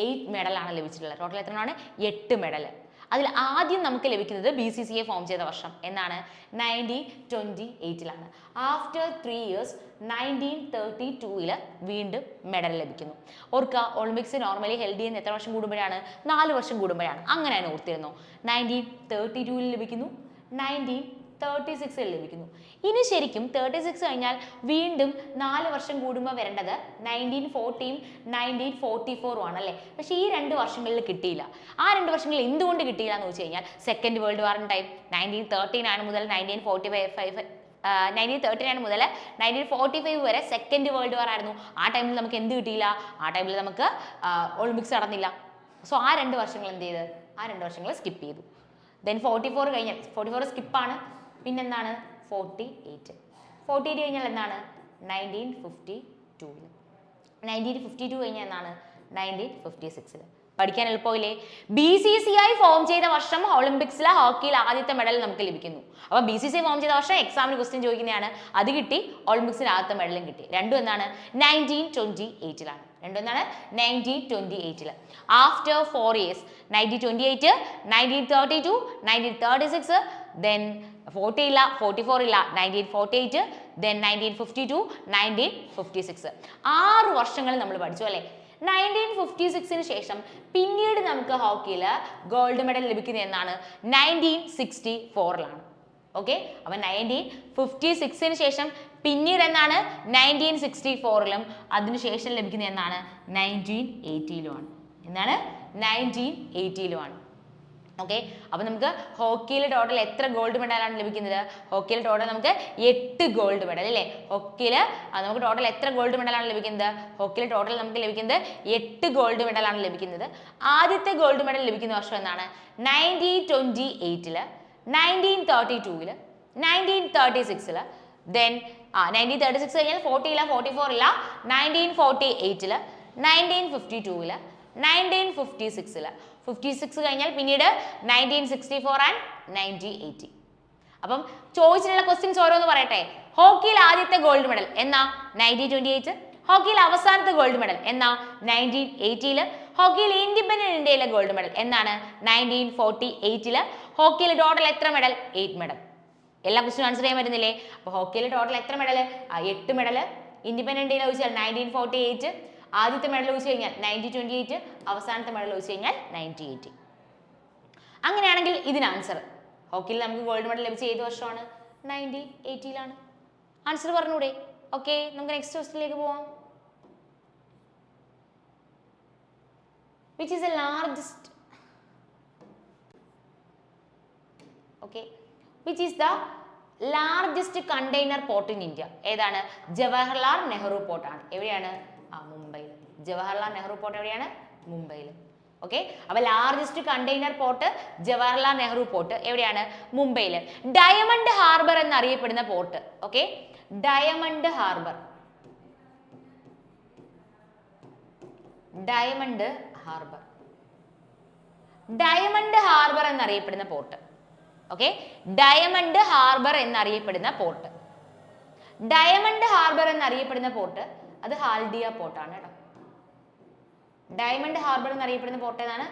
8 മെഡലാണ് ലഭിച്ചിട്ടുള്ളത്. ടോട്ടൽ എത്രയാണ്? 8 മെഡൽ. അതിൽ ആദ്യം നമുക്ക് ലഭിക്കുന്നത് BCCI ഫോം ചെയ്ത വർഷം എന്നാണ് 1928. ആഫ്റ്റർ 3 years 1932 വീണ്ടും മെഡൽ ലഭിക്കുന്നു. ഓർക്കുക, ഒളിമ്പിക്സ് നോർമലി ഹെൽഡ് ചെയ്യുന്ന എത്ര വർഷം കൂടുമ്പോഴാണ്? 4 വർഷം കൂടുമ്പോഴാണ്. അങ്ങനെ തന്നെ ഓർത്തിരുന്നു. 1932 ലഭിക്കുന്നു, 1936 ലഭിക്കുന്നു. ഇനി ശരിക്കും 36 കഴിഞ്ഞാൽ വീണ്ടും 4 വർഷം കൂടുമ്പോൾ വരേണ്ടത് 1940 1944 ആണല്ലേ. പക്ഷേ ഈ 2 വർഷങ്ങളിൽ കിട്ടിയില്ല. ആ 2 വർഷങ്ങളിൽ എന്തുകൊണ്ട് കിട്ടിയില്ല എന്ന് വെച്ച് കഴിഞ്ഞാൽ സെക്കൻഡ് വേൾഡ് വാറിന് ടൈം 1939 മുതൽ 1939 മുതൽ 1945 വരെ സെക്കൻഡ് വേൾഡ് വാർ ആയിരുന്നു. ആ ടൈമിൽ നമുക്ക് എന്ത് കിട്ടിയില്ല? ആ ടൈമിൽ നമുക്ക് ഒളിമ്പിക്സ് നടന്നില്ല. സോ ആ 2 വർഷങ്ങൾ എന്ത് ചെയ്ത്? ആ 2 വർഷങ്ങൾ സ്കിപ്പ് ചെയ്തു. ദെൻ 44 കഴിഞ്ഞാൽ 44 സ്കിപ്പാണ്. പിന്നെന്താണ്? 48 കഴിഞ്ഞാൽ എന്താണ്? 1952. 1952 കഴിഞ്ഞാൽ എന്താണ്? 1956. പഠിക്കാൻ എളുപ്പമില്ലേ? BCCI ഫോം ചെയ്ത വർഷം ഒളിമ്പിക്സിലെ ഹോക്കിയിൽ ആദ്യത്തെ മെഡൽ നമുക്ക് ലഭിക്കുന്നു. അപ്പോൾ BCCI ഫോം ചെയ്ത വർഷം എക്സാമിന് ക്വസ്റ്റ്യൻ ചോദിക്കുന്നതാണ്. അത് കിട്ടി. ഒളിമ്പിക്സിൽ ആദ്യത്തെ മെഡലും കിട്ടി. രണ്ടും എന്താണ്? 1928. രണ്ടും എന്താണ്? 1928. ആഫ്റ്റർ 4 years 1928, 1932, 1936, then 40 ഇല്ല, 44 ഇല്ല, 1948, then 1952, 1956. 6 വർഷങ്ങൾ നമ്മൾ പഠിച്ചു അല്ലേ. 1956 ശേഷം പിന്നീട് നമുക്ക് ഹോക്കിയിൽ ഗോൾഡ് മെഡൽ ലഭിക്കുന്നത് എന്നാണ്? 1964. ഓക്കെ, അപ്പം 1956 ശേഷം പിന്നീട് എന്നാണ്? 1964. അതിനുശേഷം ലഭിക്കുന്നത് എന്നാണ്? 1980. എന്താണ്? 1980. ഓക്കെ, അപ്പം നമുക്ക് ഹോക്കിയിൽ ടോട്ടൽ എത്ര ഗോൾഡ് മെഡലാണ് ലഭിക്കുന്നത്? ഹോക്കിയിൽ ടോട്ടൽ നമുക്ക് 8 ഗോൾഡ് മെഡൽ അല്ലേ. ഹോക്കിയിൽ നമുക്ക് ടോട്ടൽ എത്ര ഗോൾഡ് മെഡലാണ് ലഭിക്കുന്നത്? ഹോക്കിയിൽ ടോട്ടൽ നമുക്ക് ലഭിക്കുന്നത് 8 ഗോൾഡ് മെഡലാണ് ലഭിക്കുന്നത്. ആദ്യത്തെ ഗോൾഡ് മെഡൽ ലഭിക്കുന്ന വർഷം എന്നാണ്? 1928. 1932 1936 ദെൻ 1936 കഴിഞ്ഞാൽ 40 ഇല്ല 44 ഇല്ല 1948 1952 1956 56 കഴിഞ്ഞാൽ പിന്നീട് 1964 ആൻഡ് 1980. അപ്പം ചോദിച്ചിട്ടുള്ള ക്വസ്റ്റ്യൻസ് ഓരോന്ന് പറയട്ടെ. ഹോക്കിയിൽ ആദ്യത്തെ ഗോൾഡ് മെഡൽ എന്നാ 1928. ഹോക്കിയിൽ അവസാനത്തെ ഗോൾഡ് മെഡൽ എന്നാ 1980. ഹോക്കിയിൽ ഇൻഡിപെൻഡന്റ് ഇന്ത്യയിലെ ഗോൾഡ് മെഡൽ എന്നാണ് 1948. ഹോക്കിയിൽ ടോട്ടൽ എത്ര മെഡൽ? 8 മെഡൽ. എല്ലാ ക്വസ്റ്റ്യൻ ആൻസർ ചെയ്യാൻ പറ്റുന്നില്ലേ? അപ്പോൾ ഹോക്കിയിൽ ടോട്ടൽ എത്ര മെഡൽ? 8 മെഡൽ. ഇൻഡിപെൻഡന്റ് ഇന്ത്യയിൽ ചോദിച്ചാൽ 1948, ആദ്യത്തെ മെഡൽ ചോദിച്ചു കഴിഞ്ഞാൽ 1928, അവസാനത്തെ മെഡൽ ചോദിച്ചു കഴിഞ്ഞാൽ 1980. അങ്ങനെയാണെങ്കിൽ ഇതിന് ആൻസർ ഹോക്കിയിൽ നമുക്ക് ഗോൾഡ് മെഡൽ ലഭിച്ച ഏത് വർഷമാണ്? 1980. ആൻസർ പറഞ്ഞൂടെ? ഓക്കെ, നമുക്ക് നെക്സ്റ്റ് ക്വസ്റ്റ്യനിലേക്ക് പോവാം. Which is the largest? Okay. Which is the largest container port in India? ഏതാണ്? ജവഹർലാൽ നെഹ്റു പോർട്ട് ആണ്. എവിടെയാണ്? മുംബൈയിൽ. ജവഹർലാൽ നെഹ്റു പോർട്ട് എവിടെയാണ്? മുംബൈയിൽ. ഓക്കെ, അപ്പൊ largest container port Jawaharlal Nehru port എവിടെയാണ്? മുംബൈയിൽ. ഡയമണ്ട് ഹാർബർ എന്നറിയപ്പെടുന്ന port. Okay, diamond harbour. Diamond harbour. Diamond harbour എന്നറിയപ്പെടുന്ന പോർട്ട്. ഓക്കെ, ഡയമണ്ട് ഹാർബർ എന്നറിയപ്പെടുന്ന പോർട്ട്. ഡയമണ്ട് ഹാർബർ എന്നറിയപ്പെടുന്ന പോർട്ട് അത് ഹാൽഡിയ പോർട്ടാണ് കേട്ടോ. ഡയമണ്ട് ഹാർബർ എന്നറിയപ്പെടുന്ന പോർട്ട് ഏതാണ്?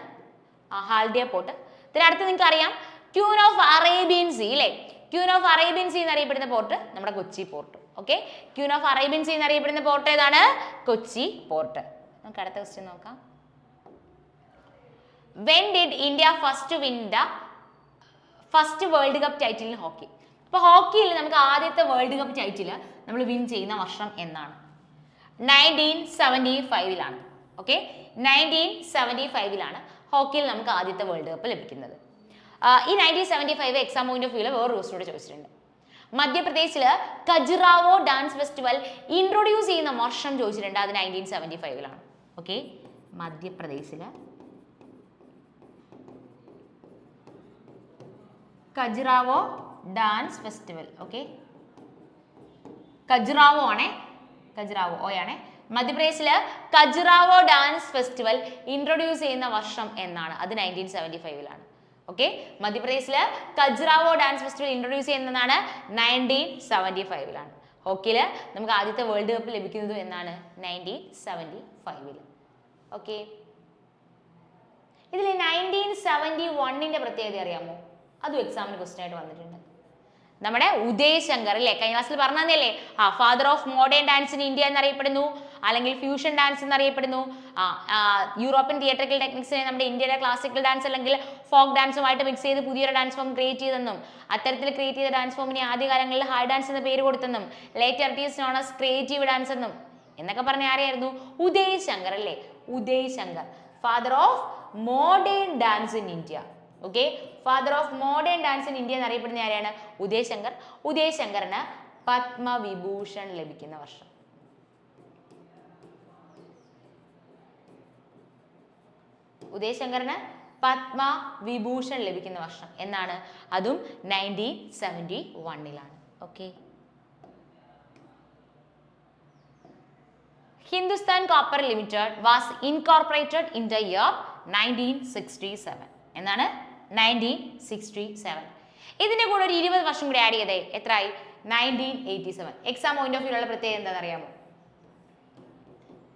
ഹാൽഡിയ പോർട്ട്. ഇതിനടുത്ത് നിങ്ങൾക്ക് അറിയാം ക്യൂൻ ഓഫ് അറേബ്യൻ സീ അല്ലേ? ക്യൂൻ ഓഫ് അറേബ്യൻ സീ എന്നറിയപ്പെടുന്ന പോർട്ട് നമ്മുടെ Kochi port. Okay, queen of Arabian sea എന്നറിയപ്പെടുന്ന പോർട്ട് ഏതാണ്? കൊച്ചി പോർട്ട്. നമുക്ക് അടുത്ത ക്വസ്റ്റ്യൻ നോക്കാം. When did India first win the first World Cup title in hockey? അപ്പോൾ ഹോക്കിയിൽ നമുക്ക് ആദ്യത്തെ വേൾഡ് കപ്പ് ടൈറ്റിൽ നമ്മൾ വിൻ ചെയ്യുന്ന വർഷം എന്നാണ്? 1975. ഓക്കെ, 1975 ഹോക്കിയിൽ നമുക്ക് ആദ്യത്തെ വേൾഡ് കപ്പ് ലഭിക്കുന്നത്. ഈ 1975 എക്സാം പോയിന്റ് ഓഫ് വ്യൂവിൽ വേറൊരു ക്വസ്റ്റ്യൻ കൂടെ ചോദിച്ചിട്ടുണ്ട്. മധ്യപ്രദേശിൽ ഖജുറാവോ ഡാൻസ് ഫെസ്റ്റിവൽ ഇൻട്രൊഡ്യൂസ് ചെയ്യുന്ന വർഷം ചോദിച്ചിട്ടുണ്ട്. അത് 1975. ഓക്കെ, മധ്യപ്രദേശിൽ ഖജുറാവോ ഡാൻസ് ഫെസ്റ്റിവൽ. ഓക്കെ, ഖജുറാവോ ആണേ, ഖജുറാവോ ഓയാണേ. മധ്യപ്രദേശില് ഖജുറാവോ ഡാൻസ് ഫെസ്റ്റിവൽ ഇൻട്രൊഡ്യൂസ് ചെയ്യുന്ന വർഷം എന്നാണ്? അത് 1975. ഓക്കെ, മധ്യപ്രദേശില് ഖജുറാവോ ഡാൻസ് ഫെസ്റ്റിവൽ ഇൻട്രൊഡ്യൂസ് ചെയ്യുന്നതാണ് 1975. ഹോക്കിയിൽ നമുക്ക് ആദ്യത്തെ വേൾഡ് കപ്പ് ലഭിക്കുന്നത് എന്നാണ്? 1975. ഓക്കെ, ഇതിൽ 1971 പ്രത്യേകത അറിയാമോ? അതും എക്സാമിന് ക്വസ്റ്റ്യൻ ആയിട്ട് വന്നിട്ടുണ്ട്. നമ്മുടെ ഉദയ് ശങ്കർ അല്ലേ, കഴിഞ്ഞ ക്ലാസ്സിൽ പറഞ്ഞതല്ലേ, father of modern dance in India എന്നറിയപ്പെടുന്നു, അല്ലെങ്കിൽ ഫ്യൂഷൻ ഡാൻസ് എന്നറിയപ്പെടുന്നു. യൂറോപ്യൻ തിയേറ്ററിക്കൽ ടെക്നിക്സിനെ നമ്മുടെ ഇന്ത്യയിലെ ക്ലാസിക്കൽ ഡാൻസ് അല്ലെങ്കിൽ ഫോക്ക് ഡാൻസുമായിട്ട് മിക്സ് ചെയ്ത് പുതിയൊരു ഡാൻസ് ഫോം ക്രിയേറ്റ് ചെയ്തെന്നും, അത്തരത്തിൽ ക്രിയേറ്റ് ചെയ്ത ഡാൻസ് ഫോമിനെ ആദ്യകാലങ്ങളിൽ ഹൈ ഡാൻസ് എന്ന പേര് കൊടുത്തെന്നും, later it is known as creative dance എന്നും എന്നൊക്കെ പറഞ്ഞ ആരെയായിരുന്നു? ഉദയ് ശങ്കർ അല്ലേ, Uday Shankar, father of modern dance in India. Okay, father of modern dance in India എന്നറിയപ്പെടുന്ന ആരെയാണ്? ഉദയ് ശങ്കർ. ഉദയ് ശങ്കറിന് പത്മവിഭൂഷൺ ലഭിക്കുന്ന വർഷം? ഉദയ് ശങ്കറിന് പത്മവിഭൂഷൺ ലഭിക്കുന്ന വർഷം എന്നാണ്? അതും 1971. Okay, Hindustan copper limited was incorporated in the year 1967. എന്നാണ്? 1967. ഇതിന്റെ കൂടെ ഒരു 20 വർഷം കൂടി ആഡ് ചെയ്തേ എത്രയായി? 1987. എക്സാം പോയിന്റ് ഓഫ് വ്യൂലുള്ള പ്രത്യേകത എന്താണെന്ന് അറിയാമോ?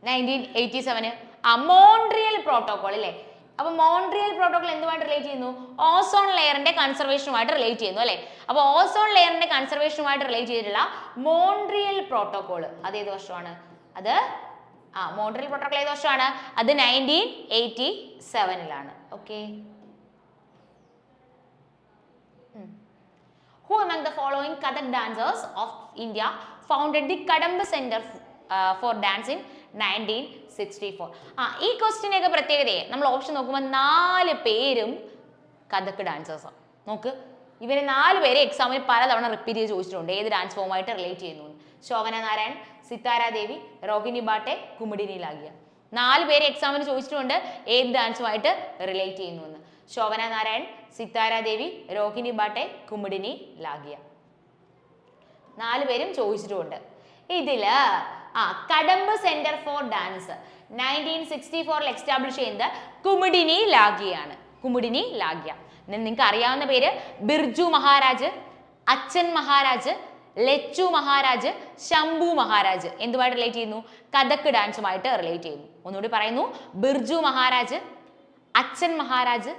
1987 മോൺട്രിയൽ പ്രോട്ടോകോൾ അല്ലേ. അപ്പൊ മോൺട്രിയൽ പ്രോട്ടോകോൾ എന്തുമായിട്ട് റിലേറ്റ് ചെയ്യുന്നു? ഓസോൺ ലെയറിന്റെ കൺസർവേഷനുമായിട്ട് റിലേറ്റ് ചെയ്യുന്നു അല്ലെ. അപ്പൊ ഓസോൺ ലെയറിന്റെ കൺസർവേഷനുമായിട്ട് റിലേറ്റ് ചെയ്തിട്ടുള്ള മോൺട്രിയൽ പ്രോട്ടോകോൾ അത് ഏത് വർഷമാണ്? അത് മോൺട്രിയൽ പ്രോട്ടോകോൾ ഏത് വർഷമാണ്? അത് 1987. Okay, who among the following Kathak dancers of India founded the Kadamba Center for Dance in 1964? ഈ ക്വസ്റ്റ്യനൊക്കെ പ്രത്യേകതയെ നമ്മൾ ഓപ്ഷൻ നോക്കുമ്പോൾ 4 പേരും കഥക് ഡാൻസേഴ്സാണ്. നോക്ക്, ഇവരെ 4 പേരെ എക്സാമിൽ പലതവണ റിപ്പീറ്റ് ചെയ്ത് ചോദിച്ചിട്ടുണ്ട് ഏത് ഡാൻസ് ഫോമായിട്ട് റിലേറ്റ് ചെയ്യുന്നു. ശോഭന നാരായൺ, സിത്താര ദേവി, രോഹിണി ബാട്ടെ, കുമുദിനി ലാഹിയ. 4 പേര് എക്സാമിന് ചോദിച്ചിട്ടുണ്ട് ഏത് ഡാൻസുമായിട്ട് റിലേറ്റ് ചെയ്യുന്നു എന്ന്. ശോഭന നാരായൺ, സിത്താര ദേവി, രോഹിണി ബാട്ടെ, കുമുദിനി ലാഹിയ. 4 പേരും ചോദിച്ചിട്ടുമുണ്ട്. ഇതില് കടമ്പ് സെന്റർ ഫോർ ഡാൻസ് 1964 എസ്റ്റാബ്ലിഷ് ചെയ്യുന്നത് കുമുദിനി ലാഹിയാണ്. കുമുദിനി ലാഹിയ. നിങ്ങൾക്ക് അറിയാവുന്ന പേര് ബിർജു മഹാരാജ്, അച്ഛൻ മഹാരാജ്, ലച്ചു മഹാരാജ്, ശംഭു മഹാരാജ്. എന്തുമായിട്ട് റിലേറ്റ് ചെയ്യുന്നു? കഥക് ഡാൻസുമായിട്ട് റിലേറ്റ് ചെയ്യുന്നു. ഒന്നുകൂടി പറയുന്നു, ബിർജു മഹാരാജ്, അച്ഛൻ മഹാരാജ്,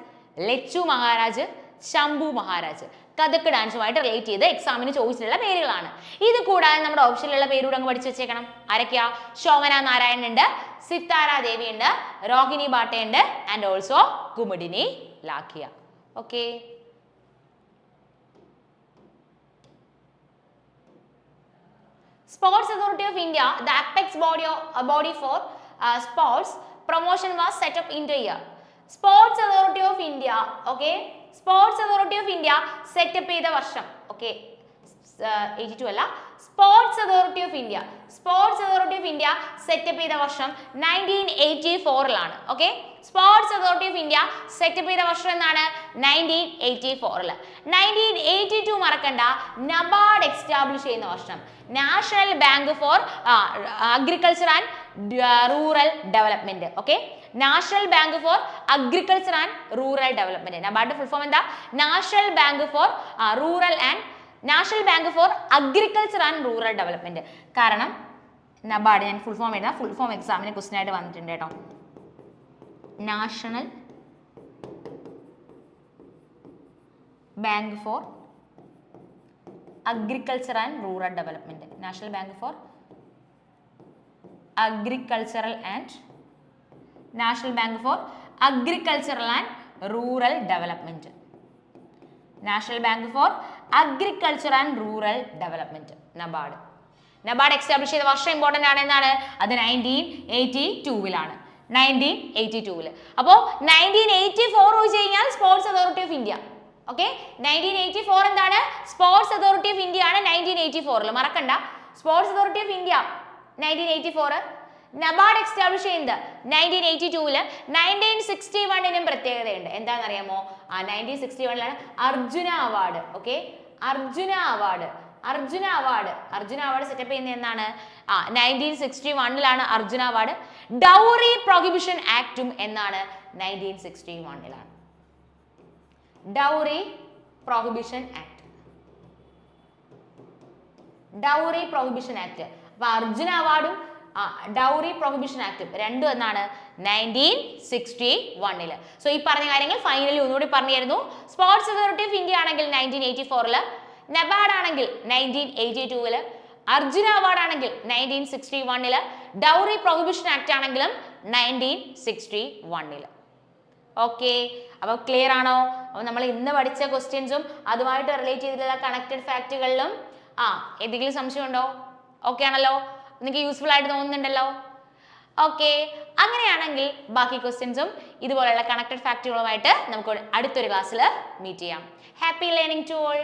ലച്ചു മഹാരാജ്, ശംഭു മഹാരാജ്. കഥക് ഡാൻസുമായിട്ട് റിലേറ്റ് ചെയ്ത് എക്സാമിന് ചോദിച്ചിട്ടുള്ള പേരുകളാണ്. ഇത് കൂടാതെ നമ്മുടെ ഓപ്ഷനിലുള്ള പേരൂടെ അങ്ങ് പഠിച്ചു വെച്ചേക്കണം. ആരൊക്കെയാ? ശോഭന നാരായണൻ ഉണ്ട്, സിത്താര ദേവി ഉണ്ട്, രോഹിണി ബാട്ടെ ഉണ്ട്, and also Kumudini ലാഹിയ. Okay. Sports Authority of India, the apex body for sports promotion was set up in the year. Sports Authority of India, okay, Sports Authority of India set up ചെയ്ത വർഷം, okay, 82 അല്ല, Sports Authority of India, Sports Authority of India set up ചെയ്ത വർഷം 1984ലാണ്. Okay, Sports Authority of India set up ചെയ്ത വർഷം എന്നാണ് 1984. 1982 മറക്കണ്ട, നബാർഡ് എസ്റ്റാബ്ലിഷ് ചെയ്യുന്ന വർഷം. National bank for agriculture and rural development. Okay, national bank for agriculture and rural development. NABARD full form എന്താ? National bank for national bank for agriculture and rural development. കാരണം NABARD, ഞാൻ full form എഴുതാം, full form എക്സാമിന് question ആയിട്ട് വന്നിട്ടുണ്ട് കേട്ടോ. National bank for agriculture and rural development. National bank for agricultural and national bank for agricultural and rural development. National bank for agriculture and rural development, NABARD. NABARD establish ചെയ്ത വർഷം important ആണ്. എന്താണ് അത്? 1982ലാണ്. 1982. അപ്പോൾ 1984 ചോദിച്ചു കഴിഞ്ഞാൽ sports authority of India. Okay, 1984 എന്താണ്? Sports authority of India ആണ് 1984. മറക്കണ്ട, sports authority of India 1984. NABARD establish ചെയ്യുന്നത് 1982. 1961 പ്രത്യേകതയുണ്ട്. എന്താണെന്നറിയാമോ? 1961 Arjuna award. Okay, Arjuna award setup ചെയ്യുന്നത് എന്നാണ്? 1961 അർജുന അവാർഡ്. ഡൗറി പ്രൊഹിബിഷൻ ആക്ടും എന്നാണ്? 1961. Dowry prohibition act. Dowry prohibition act. അപ്പൊ അർജുന അവാർഡും ഡൗറി പ്രൊഹിബിഷൻ ആക്ടും രണ്ടും എന്നാണ്? 1961. സോ ഈ പറഞ്ഞ കാര്യങ്ങൾ ഫൈനലി ഒന്നുകൂടി പറഞ്ഞിരുന്നു. സ്പോർട്സ് അതോറിറ്റി ഓഫ് ഇന്ത്യ ആണെങ്കിൽ 1984, നബാർഡ് ആണെങ്കിൽ 1982, അർജുന അവാർഡ് ആണെങ്കിൽ 1961, ഡൗറി പ്രൊഹിബിഷൻ ആക്ട് ആണെങ്കിലും 1961. ഓക്കെ, അപ്പോൾ ക്ലിയർ ആണോ? അപ്പോൾ നമ്മൾ ഇന്ന് പഠിച്ച ക്വസ്റ്റ്യൻസും അതുമായിട്ട് റിലേറ്റ് ചെയ്തിട്ടുള്ള കണക്റ്റഡ് ഫാക്റ്റുകളിലും എന്തെങ്കിലും സംശയം ഉണ്ടോ? ഓക്കെ ആണല്ലോ? നിങ്ങൾക്ക് യൂസ്ഫുൾ ആയിട്ട് തോന്നുന്നുണ്ടല്ലോ? ഓക്കെ, അങ്ങനെയാണെങ്കിൽ ബാക്കി ക്വസ്റ്റ്യൻസും ഇതുപോലെയുള്ള കണക്റ്റഡ് ഫാക്റ്റുകളുമായിട്ട് നമുക്ക് അടുത്തൊരു ക്ലാസ്സിൽ മീറ്റ് ചെയ്യാം. Happy learning to all.